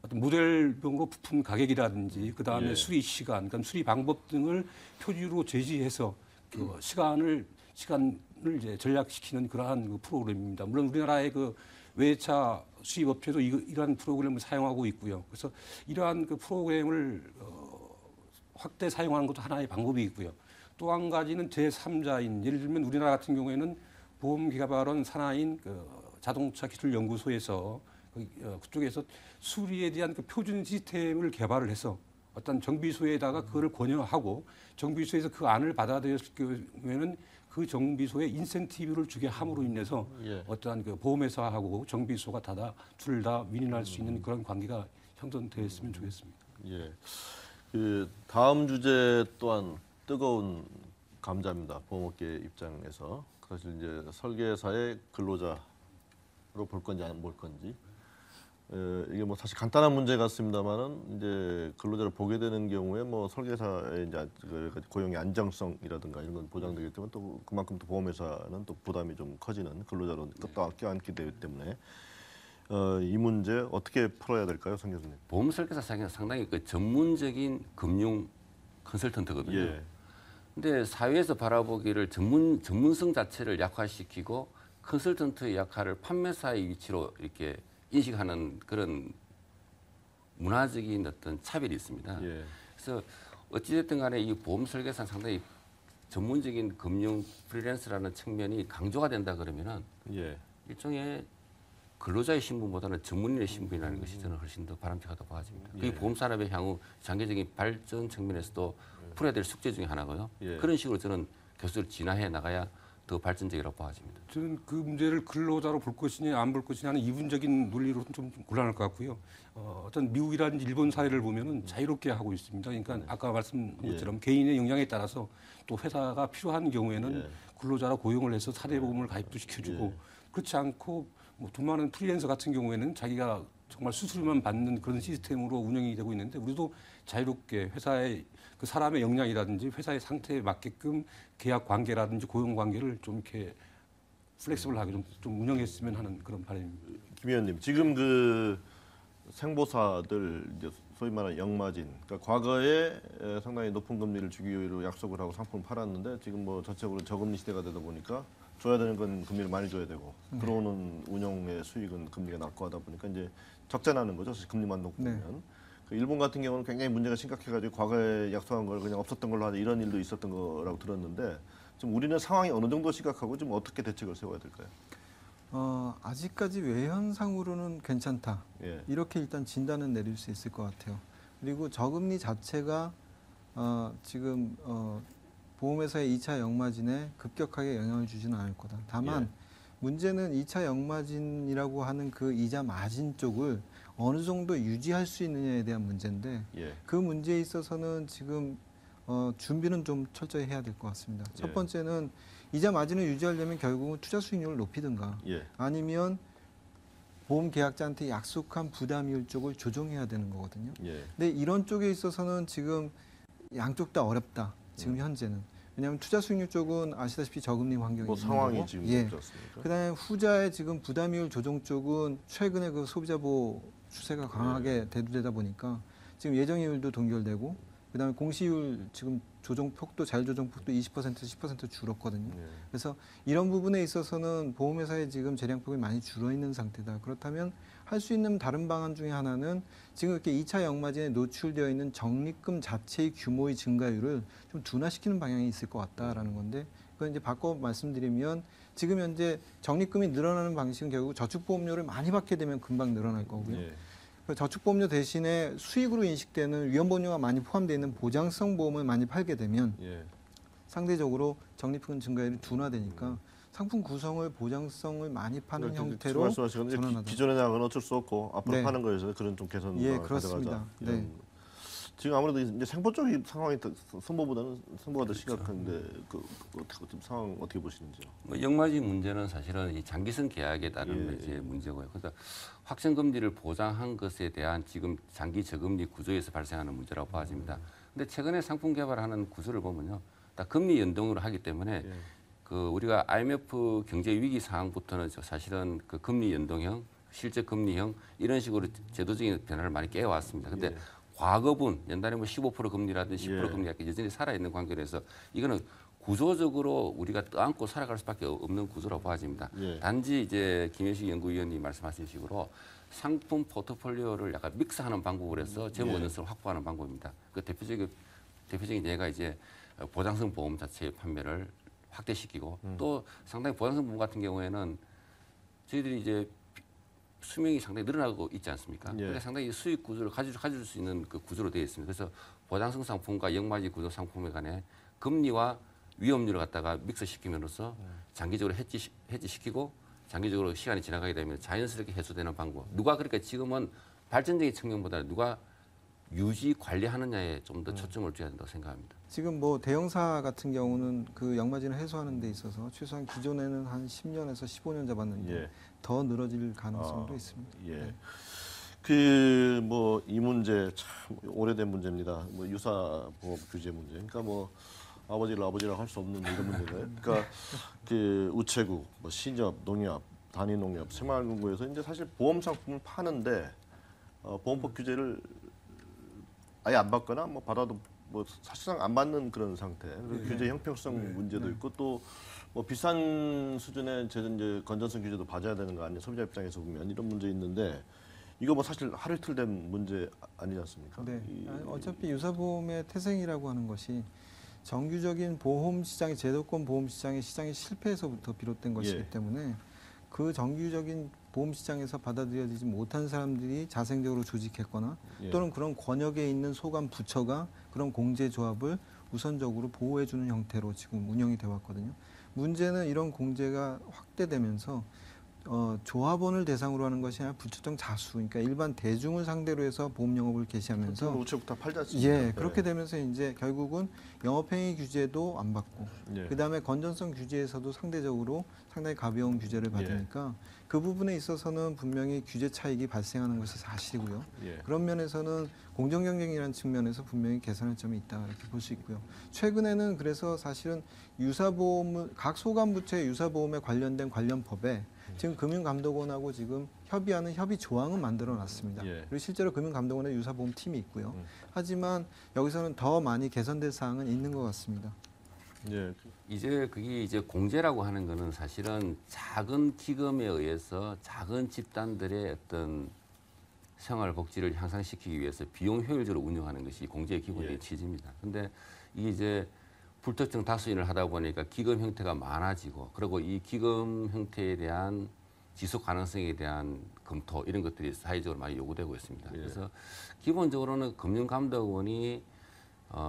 어떤 모델병으로 부품 가격이라든지 그 다음에 수리 시간, 그러니까 수리 방법 등을 표지로 제시해서 그 시간을 이제 전략시키는 그러한 그 프로그램입니다. 물론 우리나라의 그 외차 수입 업체도 이러한 프로그램을 사용하고 있고요. 그래서 이러한 그 프로그램을 확대 사용하는 것도 하나의 방법이 있고요. 또 한 가지는 제3자인 예를 들면 우리나라 같은 경우에는 보험개발원 산하인 그 자동차 기술 연구소에서 그쪽에서 수리에 대한 그 표준 시스템을 개발을 해서 어떤 정비소에다가 그거를 권유하고 정비소에서 그 안을 받아들였을 경우에는 그 정비소에 인센티브를 주게 함으로 인해서 어떠한 그 보험회사하고 정비소가 둘 다 윈윈할 수 있는 그런 관계가 형성되었으면 좋겠습니다. 예. 그 다음 주제 또한 뜨거운 감자입니다. 보험업계 입장에서 사실 이제 설계사의 근로자로 볼 건지 안 볼 건지. 이게 뭐 사실 간단한 문제 같습니다만은 이제 근로자를 보게 되는 경우에 뭐 설계사의 이제 고용의 안정성이라든가 이런 건 보장되기 때문에 또 그만큼 또 보험회사는 또 부담이 좀 커지는 근로자로 또 껴안게 되기 때문에 이 문제 어떻게 풀어야 될까요, 성 교수님? 보험 설계사 상당히 그 전문적인 금융 컨설턴트거든요. 근데 사회에서 바라보기를 전문성 자체를 약화시키고 컨설턴트의 역할을 판매사의 위치로 이렇게 인식하는 그런 문화적인 어떤 차별이 있습니다. 그래서 어찌됐든 간에 이 보험 설계사는 상당히 전문적인 금융 프리랜서라는 측면이 강조가 된다 그러면은 예. 일종의 근로자의 신분보다는 전문인의 신분이라는 것이 저는 훨씬 더 바람직하다고 봐집니다. 그게 보험 산업의 향후 장기적인 발전 측면에서도 풀어야 될 숙제 중에 하나고요. 예. 그런 식으로 저는 계속 진화해 나가야 더 발전적이라고 봐집니다. 저는 그 문제를 근로자로 볼 것이냐 안 볼 것이냐는 이분적인 논리로는 좀 곤란할 것 같고요. 어떤 미국이라든지 일본 사례를 보면은 자유롭게 하고 있습니다. 그러니까 아까 말씀한 것처럼 개인의 역량에 따라서 또 회사가 필요한 경우에는 근로자로 고용을 해서 사대보험을 가입도 시켜주고 그렇지 않고 뭐 돈 많은 프리랜서 같은 경우에는 자기가 정말 수수료만 받는 그런 시스템으로 운영이 되고 있는데 우리도 자유롭게 회사의 그 사람의 역량이라든지 회사의 상태에 맞게끔 계약 관계라든지 고용 관계를 좀 이렇게 플렉시블하게 좀 운영했으면 하는 그런 바람입니다. 김 의원님, 지금 그 생보사들 이제 소위 말하는 역마진, 그러니까 과거에 상당히 높은 금리를 주기로 약속을 하고 상품을 팔았는데 지금 뭐 전체적으로 저금리 시대가 되다 보니까 줘야 되는 건 금리를 많이 줘야 되고 들어오는 운용의 수익은 금리가 낮고 하다 보니까 이제 적자 나는 거죠. 금리만 높고 보면. 그 일본 같은 경우는 굉장히 문제가 심각해가지고 과거에 약속한 걸 그냥 없었던 걸로 하자 이런 일도 있었던 거라고 들었는데 지금 우리는 상황이 어느 정도 심각하고 지금 어떻게 대책을 세워야 될까요? 아직까지 외현상으로는 괜찮다. 예. 이렇게 일단 진단은 내릴 수 있을 것 같아요. 그리고 저금리 자체가 지금 보험회사의 2차 역마진에 급격하게 영향을 주지는 않을 거다. 다만 문제는 2차 역마진이라고 하는 그 이자 마진 쪽을 어느 정도 유지할 수 있느냐에 대한 문제인데 그 문제에 있어서는 지금 준비는 좀 철저히 해야 될 것 같습니다. 첫 번째는 이자 마진을 유지하려면 결국은 투자 수익률을 높이든가 아니면 보험 계약자한테 약속한 부담이율 쪽을 조정해야 되는 거거든요. 근데 이런 쪽에 있어서는 지금 양쪽 다 어렵다. 지금 현재는. 왜냐하면 투자 수익률 쪽은 아시다시피 저금리 환경이 뭐 있는 상황이 거고. 지금 그렇습니까? 그다음에 후자의 지금 부담이율 조정 쪽은 최근에 그 소비자 보호 추세가 강하게 대두되다 보니까 지금 예정이율도 동결되고 그다음에 공시율 지금 조정폭도 자율조정폭도 20%에서 10% 줄었거든요. 그래서 이런 부분에 있어서는 보험회사의 지금 재량폭이 많이 줄어 있는 상태다. 그렇다면 할 수 있는 다른 방안 중에 하나는 지금 이렇게 2차 역마진에 노출되어 있는 적립금 자체의 규모의 증가율을 좀 둔화시키는 방향이 있을 것 같다라는 건데 그건 이제 바꿔 말씀드리면 지금 현재 적립금이 늘어나는 방식은 결국 저축보험료를 많이 받게 되면 금방 늘어날 거고요. 저축보험료 대신에 수익으로 인식되는 위험보험료가 많이 포함되어 있는 보장성 보험을 많이 팔게 되면 상대적으로 적립금 증가율이 둔화되니까 상품 구성을 보장성을 많이 파는 형태로 전환하다. 기존의 나가는 어쩔 수 없고 앞으로 파는 거에서 그런 좀 개선을 가져가자. 지금 아무래도 이제 생보 쪽이 상황이 선보보다는 더 심각한데 그 상황 어떻게 보시는지요? 뭐 역마진 문제는 사실은 이 장기성 계약에 따른 이제 문제고요. 그러니까 확정 금리를 보장한 것에 대한 지금 장기 저금리 구조에서 발생하는 문제라고 봐집니다. 근데 최근에 상품 개발하는 구조를 보면요, 다 금리 연동으로 하기 때문에 그 우리가 IMF 경제 위기 상황부터는 사실은 그 금리 연동형, 실제 금리형 이런 식으로 제도적인 변화를 많이 깨워왔습니다. 근데 과거분 옛날에 뭐 15% 금리라든지 10% 금리가 여전히 살아있는 관계라서 이거는 구조적으로 우리가 떠안고 살아갈 수밖에 없는 구조라고 봐집니다. 단지 이제 김현식 연구위원님 말씀하신 식으로 상품 포트폴리오를 약간 믹스하는 방법으로 해서 재무 안정성을 확보하는 방법입니다. 그 대표적인 예가 이제 보장성 보험 자체의 판매를 확대시키고 또 상당히 보장성 보험 같은 경우에는 저희들이 이제 수명이 상당히 늘어나고 있지 않습니까? 그러니까 상당히 수익 구조를 가질 수 있는 그 구조로 되어 있습니다. 그래서 보장성 상품과 역마진 구조 상품에 간에 금리와 위험률을 갖다가 믹스시키면서 장기적으로 해지시키고 장기적으로 시간이 지나가게 되면 자연스럽게 해소되는 방법. 누가 그러니까 지금은 발전적인 측면보다 누가 유지 관리하느냐에 좀 더 초점을 둬야 된다고 생각합니다. 지금 뭐 대형사 같은 경우는 그 역마진을 해소하는 데 있어서 최소한 기존에는 한 10년에서 15년 잡았는데 더 늘어질 가능성도 있습니다. 그 뭐 이 문제 참 오래된 문제입니다. 뭐 유사 보험 규제 문제. 그러니까 뭐 아버지라고 할 수 없는 이런 문제가요. 그러니까 그 우체국, 뭐 신협, 농협, 단위농협, 새마을금고에서 이제 사실 보험 상품을 파는데 보험법 규제를 아예 안 받거나 뭐 받아도 뭐 사실상 안 받는 그런 상태. 그리고 규제 형평성 문제도 있고 또 뭐 비싼 수준의 이제 건전성 규제도 봐줘야 되는 거 아니에요. 소비자 입장에서 보면 이런 문제 있는데 이거 뭐 사실 하루 이틀 된 문제 아니지 않습니까? 네. 어차피 유사보험의 태생이라고 하는 것이 정규적인 보험 시장의 제도권 보험 시장의 시장이 실패에서부터 비롯된 것이기 때문에 그 정규적인 보험 시장에서 받아들여지지 못한 사람들이 자생적으로 조직했거나 또는 그런 권역에 있는 소관 부처가 그런 공제 조합을 우선적으로 보호해주는 형태로 지금 운영이 되어 왔거든요. 문제는 이런 공제가 확대되면서 조합원을 대상으로 하는 것이 아니라 부처적 자수, 그러니까 일반 대중을 상대로 해서 보험 영업을 개시하면서 우체국 다 팔지 않습니까? 예, 그렇게 되면서 이제 결국은 영업행위 규제도 안 받고 그다음에 건전성 규제에서도 상대적으로 상당히 가벼운 규제를 받으니까 그 부분에 있어서는 분명히 규제 차익이 발생하는 것이 사실이고요. 그런 면에서는 공정경쟁이라는 측면에서 분명히 개선할 점이 있다 이렇게 볼 수 있고요. 최근에는 그래서 사실은 유사보험 각 소관부처의 유사보험에 관련된 관련 법에 지금 금융감독원하고 지금 협의하는 협의 조항은 만들어 놨습니다. 그리고 실제로 금융감독원에 유사보험 팀이 있고요. 하지만 여기서는 더 많이 개선될 사항은 있는 것 같습니다. 이제 그게 이제 공제라고 하는 거는 사실은 작은 기금에 의해서 작은 집단들의 어떤 생활 복지를 향상시키기 위해서 비용 효율적으로 운영하는 것이 공제의 기본적인 취지입니다. 근데 이게 이제 불특정 다수인을 하다 보니까 기금 형태가 많아지고 그리고 이 기금 형태에 대한 지속 가능성에 대한 검토 이런 것들이 사회적으로 많이 요구되고 있습니다. 그래서 기본적으로는 금융감독원이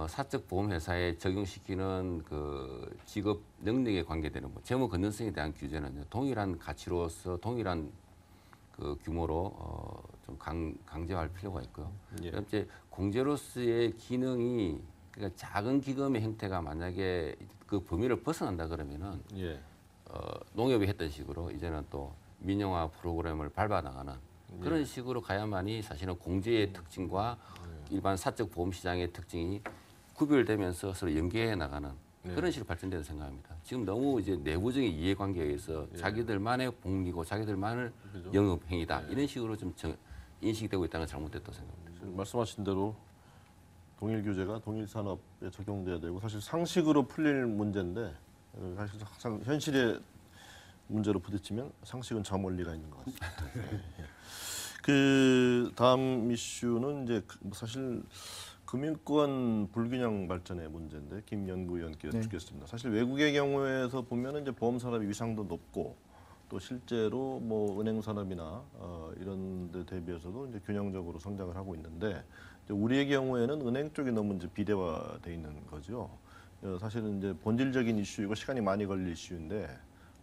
사적 보험회사에 적용시키는 그 직업 능력에 관계되는 재무 건전성에 대한 규제는 동일한 가치로서 동일한 그 규모로 좀 강제화할 필요가 있고요. 그다음에 이제 공제로서의 기능이 그러니까 작은 기금의 형태가 만약에 그 범위를 벗어난다 그러면은 농협이 했던 식으로 이제는 또 민영화 프로그램을 밟아나가는 그런 식으로 가야만이 사실은 공제의 특징과 일반 사적 보험 시장의 특징이 구별되면서 서로 연계해 나가는 그런 식으로 발전된다고 생각합니다. 지금 너무 이제 내부적인 이해관계에 의해서 자기들만의 복리고 자기들만의 영업 행위다 이런 식으로 좀 인식되고 있다는 건 잘못됐다고 생각합니다. 말씀하신 대로 동일 규제가 동일 산업에 적용돼야 되고 사실 상식으로 풀릴 문제인데 사실 항상 현실의 문제로 부딪히면 상식은 저 멀리가 있는 것 같습니다. 그 다음 이슈는 이제 사실 금융권 불균형 발전의 문제인데 김 연구위원께 여쭙겠습니다. 사실 외국의 경우에서 보면은 이제 보험 산업의 위상도 높고 또 실제로 뭐 은행 산업이나 이런 데 대비해서도 이제 균형적으로 성장을 하고 있는데 우리의 경우에는 은행 쪽이 너무 이제 비대화돼 있는 거죠. 사실은 이제 본질적인 이슈이고 시간이 많이 걸릴 이슈인데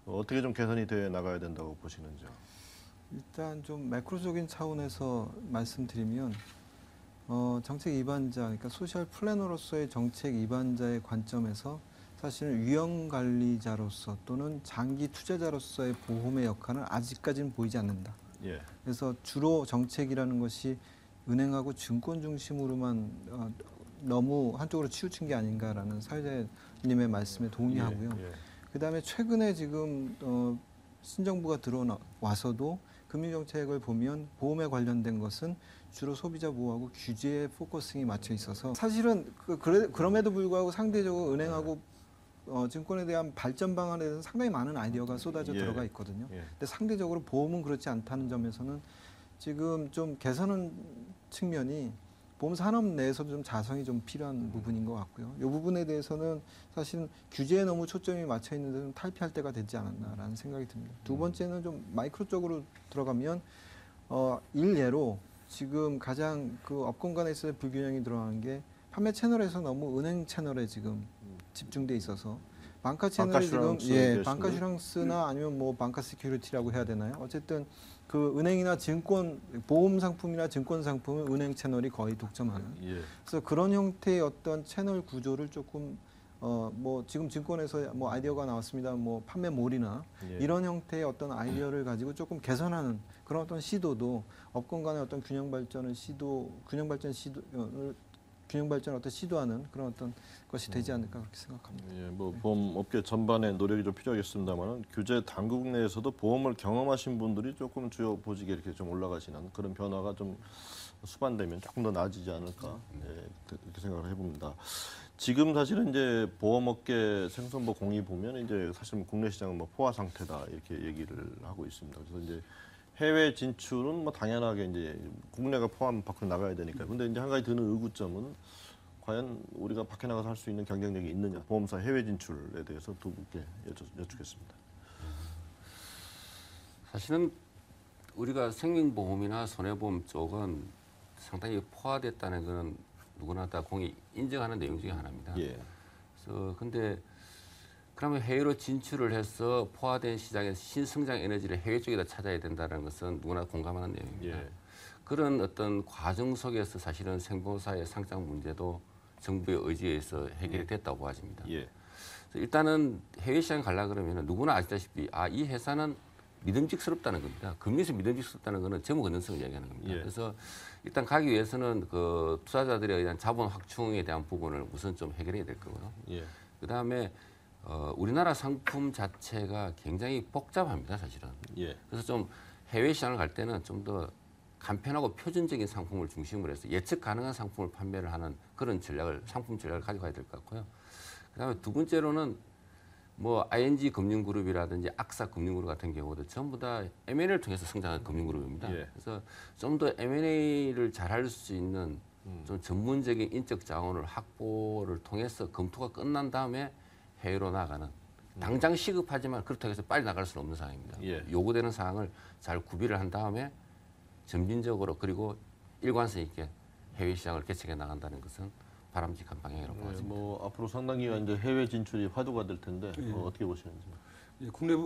어떻게 좀 개선이 돼 나가야 된다고 보시는지요? 일단 좀 매크로적인 차원에서 말씀드리면 정책 입안자, 그러니까 소셜 플래너로서의 정책 입안자의 관점에서 사실은 위험 관리자로서 또는 장기 투자자로서의 보험의 역할은 아직까지는 보이지 않는다. 그래서 주로 정책이라는 것이 은행하고 증권 중심으로만 너무 한쪽으로 치우친 게 아닌가라는 사회자님의 말씀에 동의하고요. 그다음에 최근에 지금 신정부가 들어와서도 금융정책을 보면 보험에 관련된 것은 주로 소비자 보호하고 규제에 포커싱이 맞춰 있어서 사실은 그럼에도 불구하고 상대적으로 은행하고 증권에 대한 발전 방안에 대해서 상당히 많은 아이디어가 쏟아져 들어가 있거든요. 근데 상대적으로 보험은 그렇지 않다는 점에서는 지금 좀 개선하는 측면이 보험 산업 내에서도 좀 자성이 좀 필요한 부분인 것 같고요. 이 부분에 대해서는 사실은 규제에 너무 초점이 맞춰 있는데 좀 탈피할 때가 되지 않았나라는 생각이 듭니다. 두 번째는 좀 마이크로 쪽으로 들어가면 일례로 지금 가장 그 업권 간에 있어서 불균형이 들어가는 게 판매 채널에서 너무 은행 채널에 지금 집중돼 있어서 방카 채널이 지금 방카슈랑스나 아니면 뭐 방카 시큐리티라고 해야 되나요? 어쨌든 그 은행이나 증권 보험 상품이나 증권 상품은 은행 채널이 거의 독점하는. 그래서 그런 형태의 어떤 채널 구조를 조금 뭐 지금 증권에서 뭐 아이디어가 나왔습니다. 뭐 판매몰이나 이런 형태의 어떤 아이디어를 가지고 조금 개선하는 그런 어떤 시도도 업권 간의 어떤 균형 발전을 어떤 시도하는 그런 어떤 것이 되지 않을까 그렇게 생각합니다. 뭐 보험 업계 전반의 노력이 좀 필요하겠습니다만 규제 당국 내에서도 보험을 경험하신 분들이 조금 주요 보직에 이렇게 좀 올라가시는 그런 변화가 좀 수반되면 조금 더 나아지지 않을까 이렇게 생각을 해봅니다. 지금 사실은 이제 보험업계 생선보 공이 보면 이제 사실 국내 시장은 뭐 포화 상태다 이렇게 얘기를 하고 있습니다. 그래서 이제 해외 진출은 뭐 당연하게 이제 국내가 포함 밖으로 나가야 되니까. 근데 이제 한 가지 드는 의구점은 과연 우리가 밖에 나가서 할 수 있는 경쟁력이 있느냐. 보험사 해외 진출에 대해서 두 분께 여쭙겠습니다. 사실은 우리가 생명보험이나 손해보험 쪽은 상당히 포화됐다는 것은 누구나 다 공히 인정하는 내용 중에 하나입니다. 예. 그래서 근데 그러면 해외로 진출을 해서 포화된 시장에서 신성장 에너지를 해외 쪽에다 찾아야 된다는 것은 누구나 공감하는 내용입니다. 예. 그런 어떤 과정 속에서 사실은 생보사의 상장 문제도 정부의 의지에 의해서 해결이 됐다고 보아집니다. 예. 일단은 해외 시장 가려고 그러면 누구나 아시다시피 이 회사는 믿음직스럽다는 겁니다. 금리에서 믿음직스럽다는 것은 재무 건전성을 이야기하는 겁니다. 예. 그래서 일단 가기 위해서는 그 투자자들에 대한 자본 확충에 대한 부분을 우선 좀 해결해야 될 거고요. 예. 그다음에 우리나라 상품 자체가 굉장히 복잡합니다, 사실은. 예. 그래서 좀 해외 시장을 갈 때는 좀 더 간편하고 표준적인 상품을 중심으로 해서 예측 가능한 상품을 판매를 하는 그런 상품 전략을 가져가야 될 것 같고요. 그다음에 두 번째로는 뭐 ING 금융그룹이라든지 악사 금융그룹 같은 경우도 전부 다 M&A를 통해서 성장한 금융그룹입니다. 예. 그래서 좀 더 M&A를 잘할 수 있는 좀 전문적인 인적 자원을 확보를 통해서 검토가 끝난 다음에 해외로 나가는 당장 시급하지만 그렇다고 해서 빨리 나갈 수는 없는 상황입니다. 예. 요구되는 사항을 잘 구비를 한 다음에 점진적으로 그리고 일관성 있게 해외 시장을 개척해 나간다는 것은 바람직한 방향이라고 예, 보아집니다. 뭐 앞으로 상당 기간 이제 해외 진출이 화두가 될 텐데 어떻게 보시는지. 예, 국내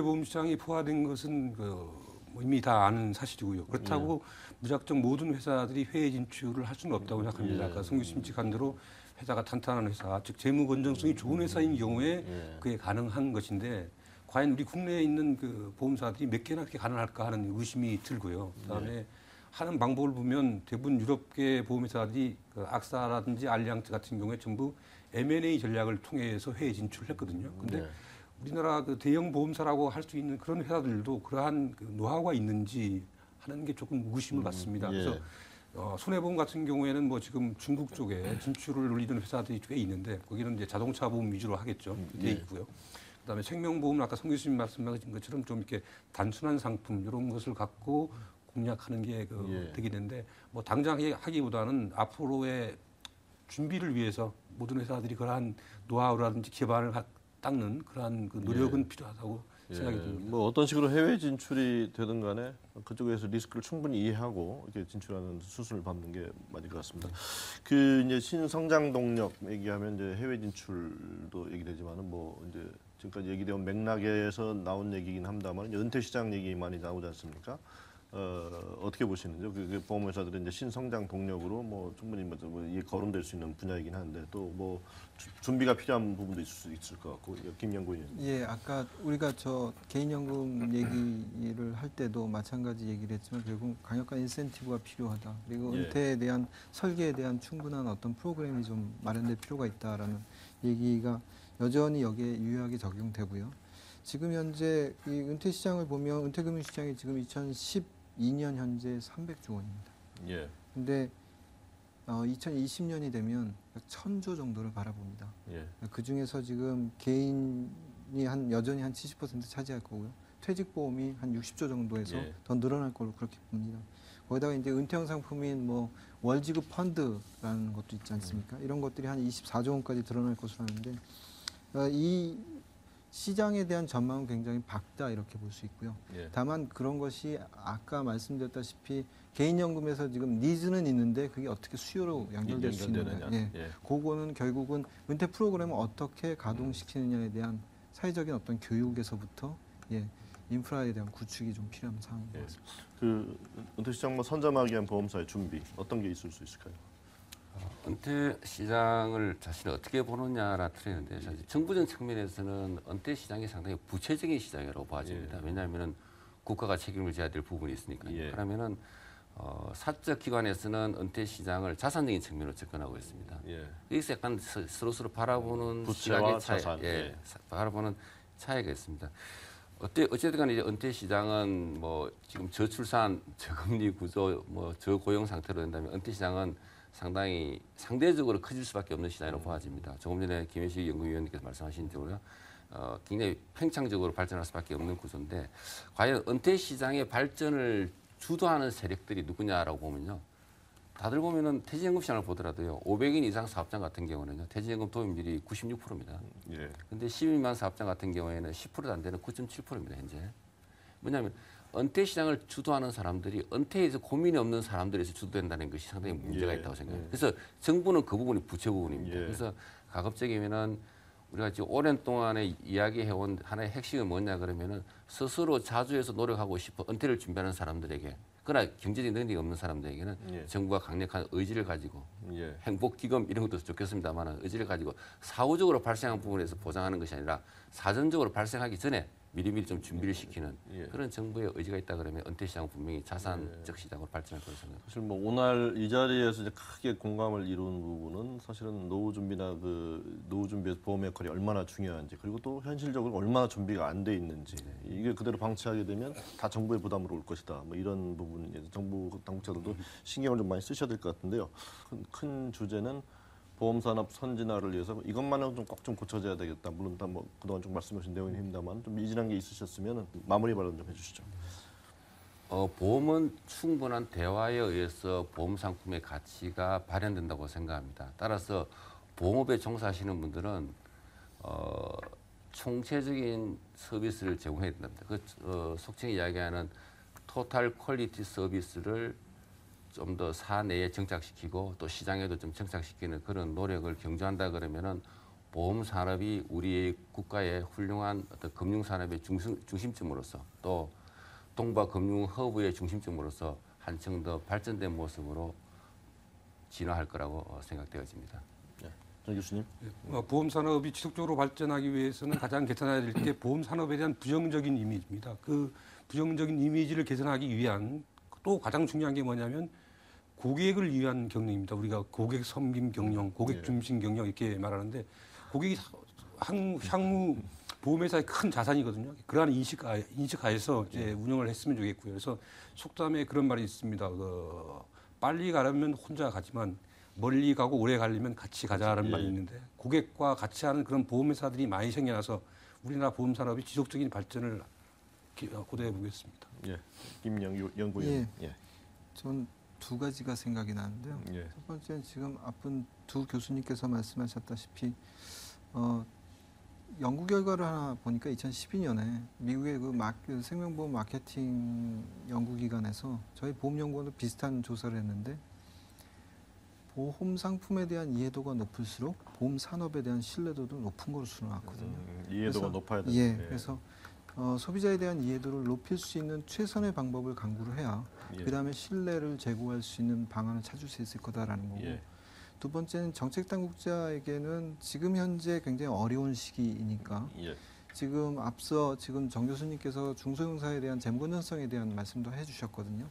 보험 시장이 포화된 것은 뭐 이미 다 아는 사실이고요. 그렇다고 무작정 모든 회사들이 해외 진출을 할 수는 없다고 생각합니다. 아까 성 교수님 지적한 대로 회사가 탄탄한 회사, 즉 재무 건전성이 좋은 회사인 경우에 그게 가능한 것인데 과연 우리 국내에 있는 그 보험사들이 몇 개나 그렇게 가능할까 하는 의심이 들고요. 그다음에 하는 방법을 보면 대부분 유럽계 보험회사들이 그 악사라든지 알리앙즈 같은 경우에 전부 M&A 전략을 통해서 해외 진출을 했거든요. 근데 우리나라 그 대형 보험사라고 할 수 있는 그런 회사들도 그러한 그 노하우가 있는지 하는 게 조금 의구심을 받습니다. 그래서 손해보험 같은 경우에는 뭐 지금 중국 쪽에 진출을 노리는 회사들이 꽤 있는데 거기는 이제 자동차 보험 위주로 하겠죠. 돼 있고요. 그다음에 생명보험은 아까 성 교수님 말씀하신 것처럼 좀 이렇게 단순한 상품 이런 것을 갖고 공략하는 게 되게 되는데 뭐 당장 하기보다는 앞으로의 준비를 위해서 모든 회사들이 그러한 노하우라든지 기반을 닦는 그러한 그 노력은 필요하다고 생각이 듭니다. 뭐 어떤 식으로 해외 진출이 되든 간에 그쪽에서 리스크를 충분히 이해하고 이렇게 진출하는 수순을 밟는 게 맞을 것 같습니다. 그 이제 신성장 동력 얘기하면 이제 해외 진출도 얘기되지만은 뭐 이제 지금까지 얘기되온 맥락에서 나온 얘기긴 합니다만 은퇴 시장 얘기 많이 나오지 않습니까? 어떻게 보시는지요? 그 보험회사들은 이제 신성장 동력으로 뭐 충분히 뭐 거론될 수 있는 분야이긴 한데 또 뭐 준비가 필요한 부분도 있을 수 있을 것 같고 김영구 의원님. 예, 아까 우리가 저 개인연금 얘기를 할 때도 마찬가지 얘기를 했지만 결국 강력한 인센티브가 필요하다. 그리고 은퇴에 대한 설계에 대한 충분한 어떤 프로그램이 좀 마련될 필요가 있다라는 얘기가 여전히 여기에 유효하게 적용되고요. 지금 현재 이 은퇴 시장을 보면 은퇴금융 시장이 지금 2012년 현재 300조 원입니다. 예. 근데 2020년이 되면 1,000조 정도를 바라봅니다. 예. 그 중에서 지금 개인이 여전히 한 70% 차지할 거고요. 퇴직보험이 한 60조 정도에서 더 늘어날 걸로 그렇게 봅니다. 거기다가 이제 은퇴형 상품인 뭐 월지급 펀드라는 것도 있지 않습니까? 이런 것들이 한 24조 원까지 드러날 것으로 하는데 이 시장에 대한 전망은 굉장히 밝다 이렇게 볼 수 있고요. 다만 그런 것이 아까 말씀드렸다시피 개인연금에서 지금 니즈는 있는데 그게 어떻게 수요로 연결될 수 있느냐. 그거는 결국은 은퇴 프로그램을 어떻게 가동시키느냐에 대한 사회적인 어떤 교육에서부터 인프라에 대한 구축이 좀 필요한 상황인 것 같습니다. 그 은퇴 시장 뭐 선점하기 위한 보험사의 준비 어떤 게 있을 수 있을까요? 은퇴 시장을 자신이 어떻게 보느냐라 틀리는데 사실 정부적 측면에서는 은퇴 시장이 상당히 부채적인 시장이라고 봐집니다. 왜냐하면 국가가 책임을 져야 될 부분이 있으니까요. 그러면은 사적 기관에서는 은퇴 시장을 자산적인 측면으로 접근하고 있습니다. 여기서 약간 서로 바라보는 부채와 시각의 자산, 바라보는 차이가 있습니다. 어쨌든 간에 이제 은퇴 시장은 뭐 지금 저출산, 저금리 구조, 뭐 저고용 상태로 된다면 은퇴 시장은 상당히 상대적으로 커질 수밖에 없는 시장이라고 봐집니다. 조금 전에 김현식 연구위원님께서 말씀하신 대로요. 굉장히 팽창적으로 발전할 수밖에 없는 구조인데 과연 은퇴 시장의 발전을 주도하는 세력들이 누구냐라고 보면요. 다들 보면은 퇴직연금 시장을 보더라도요. 500인 이상 사업장 같은 경우는요. 퇴직연금 도입률이 96%입니다. 예. 근데 12만 사업장 같은 경우에는 10%도 안 되는 9.7%입니다. 현재. 뭐냐면 은퇴 시장을 주도하는 사람들이 은퇴에서 고민이 없는 사람들에서 주도된다는 것이 상당히 문제가 있다고 생각해요. 그래서 정부는 그 부분이 부채 부분입니다. 그래서 가급적이면은 우리가 지금 오랜 동안에 이야기해온 하나의 핵심은 뭐냐 그러면은 스스로 자주해서 노력하고 싶어 은퇴를 준비하는 사람들에게 그러나 경제적 능력이 없는 사람들에게는 정부가 강력한 의지를 가지고 행복기금 이런 것도 좋겠습니다만 의지를 가지고 사후적으로 발생한 부분에서 보장하는 것이 아니라 사전적으로 발생하기 전에 미리미리 좀 준비를 시키는 그런 정부의 의지가 있다 그러면 은퇴 시장은 분명히 자산적 시장으로 발전할 거라고 생각합니다. 사실 뭐 오늘 이 자리에서 이제 크게 공감을 이루는 부분은 사실은 노후 준비나 노후 준비에서 보험 역할이 얼마나 중요한지 그리고 또 현실적으로 얼마나 준비가 안 돼 있는지 이게 그대로 방치하게 되면 다 정부의 부담으로 올 것이다. 뭐 이런 부분이 정부 당국자들도 신경을 좀 많이 쓰셔야 될 것 같은데요. 큰 주제는 보험산업 선진화를 위해서 이것만은 좀 꼭 좀 고쳐져야 되겠다. 물론 다 뭐 그동안 좀 말씀하신 내용입니다만 좀 미진한 게 있으셨으면 마무리 발언 좀 해주시죠. 보험은 충분한 대화에 의해서 보험 상품의 가치가 발현된다고 생각합니다. 따라서 보험업에 종사하시는 분들은 총체적인 서비스를 제공해야 된답니다. 속칭 이야기하는 토탈 퀄리티 서비스를 좀 더 사내에 정착시키고 또 시장에도 좀 정착시키는 그런 노력을 경주한다 그러면은 보험 산업이 우리의 국가의 훌륭한 어떤 금융 산업의 중심점으로서 또 동북아 금융 허브의 중심점으로서 한층 더 발전된 모습으로 진화할 거라고 생각되어집니다. 정 교수님. 보험 산업이 지속적으로 발전하기 위해서는 가장 개선해야 될 게 보험 산업에 대한 부정적인 이미지입니다. 그 부정적인 이미지를 개선하기 위한 또 가장 중요한 게 뭐냐면 고객을 위한 경영입니다. 우리가 고객 섬김 경영, 고객 중심 경영 이렇게 말하는데 고객이 향후 보험회사의 큰 자산이거든요. 그러한 인식하에서 이제 운영을 했으면 좋겠고요. 그래서 속담에 그런 말이 있습니다. 빨리 가려면 혼자 가지만 멀리 가고 오래 가려면 같이 가자라는 말이 있는데 고객과 같이 하는 그런 보험회사들이 많이 생겨나서 우리나라 보험 산업이 지속적인 발전을 고대해 보겠습니다. 김영유 연구위원. 전 두 가지가 생각이 나는데요. 첫 번째는 지금 앞분 두 교수님께서 말씀하셨다시피 연구 결과를 하나 보니까 2012년에 미국의 그 생명보험 마케팅 연구기관에서 저희 보험연구원도 비슷한 조사를 했는데 보험 상품에 대한 이해도가 높을수록 보험 산업에 대한 신뢰도도 높은 것으로 나왔거든요. 이해도가 높아야 됩니다. 그래서 소비자에 대한 이해도를 높일 수 있는 최선의 방법을 강구를 해야 그다음에 신뢰를 제고할 수 있는 방안을 찾을 수 있을 거다라는 거고 두 번째는 정책 당국자에게는 지금 현재 굉장히 어려운 시기이니까 지금 앞서 정 교수님께서 중소형사에 대한 재무건전성에 대한 말씀도 해주셨거든요.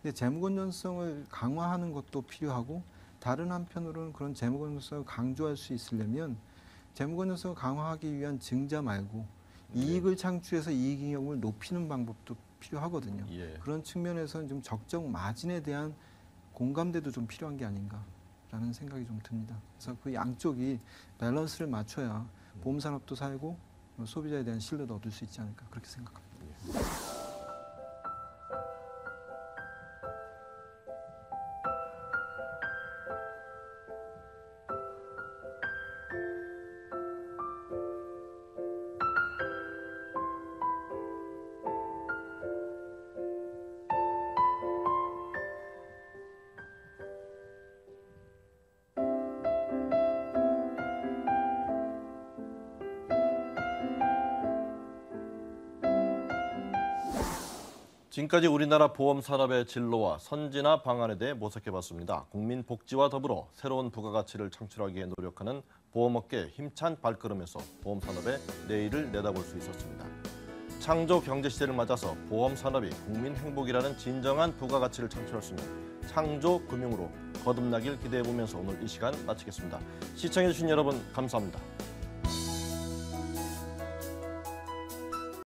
근데 재무건전성을 강화하는 것도 필요하고 다른 한편으로는 그런 재무건전성을 강조할 수 있으려면 재무건전성을 강화하기 위한 증자 말고 이익을 창출해서 이익잉여금을 높이는 방법도 필요하거든요. 그런 측면에서는 좀 적정 마진에 대한 공감대도 좀 필요한 게 아닌가라는 생각이 좀 듭니다. 그래서 그 양쪽이 밸런스를 맞춰야 보험산업도 살고 소비자에 대한 신뢰도 얻을 수 있지 않을까 그렇게 생각합니다. 지금까지 우리나라 보험 산업의 진로와 선진화 방안에 대해 모색해봤습니다. 국민 복지와 더불어 새로운 부가가치를 창출하기 위해 노력하는 보험업계의 힘찬 발걸음에서 보험 산업의 내일을 내다볼 수 있었습니다. 창조 경제 시대를 맞아서 보험 산업이 국민 행복이라는 진정한 부가가치를 창출할 수 있는 창조 금융으로 거듭나길 기대해보면서 오늘 이 시간 마치겠습니다. 시청해주신 여러분 감사합니다.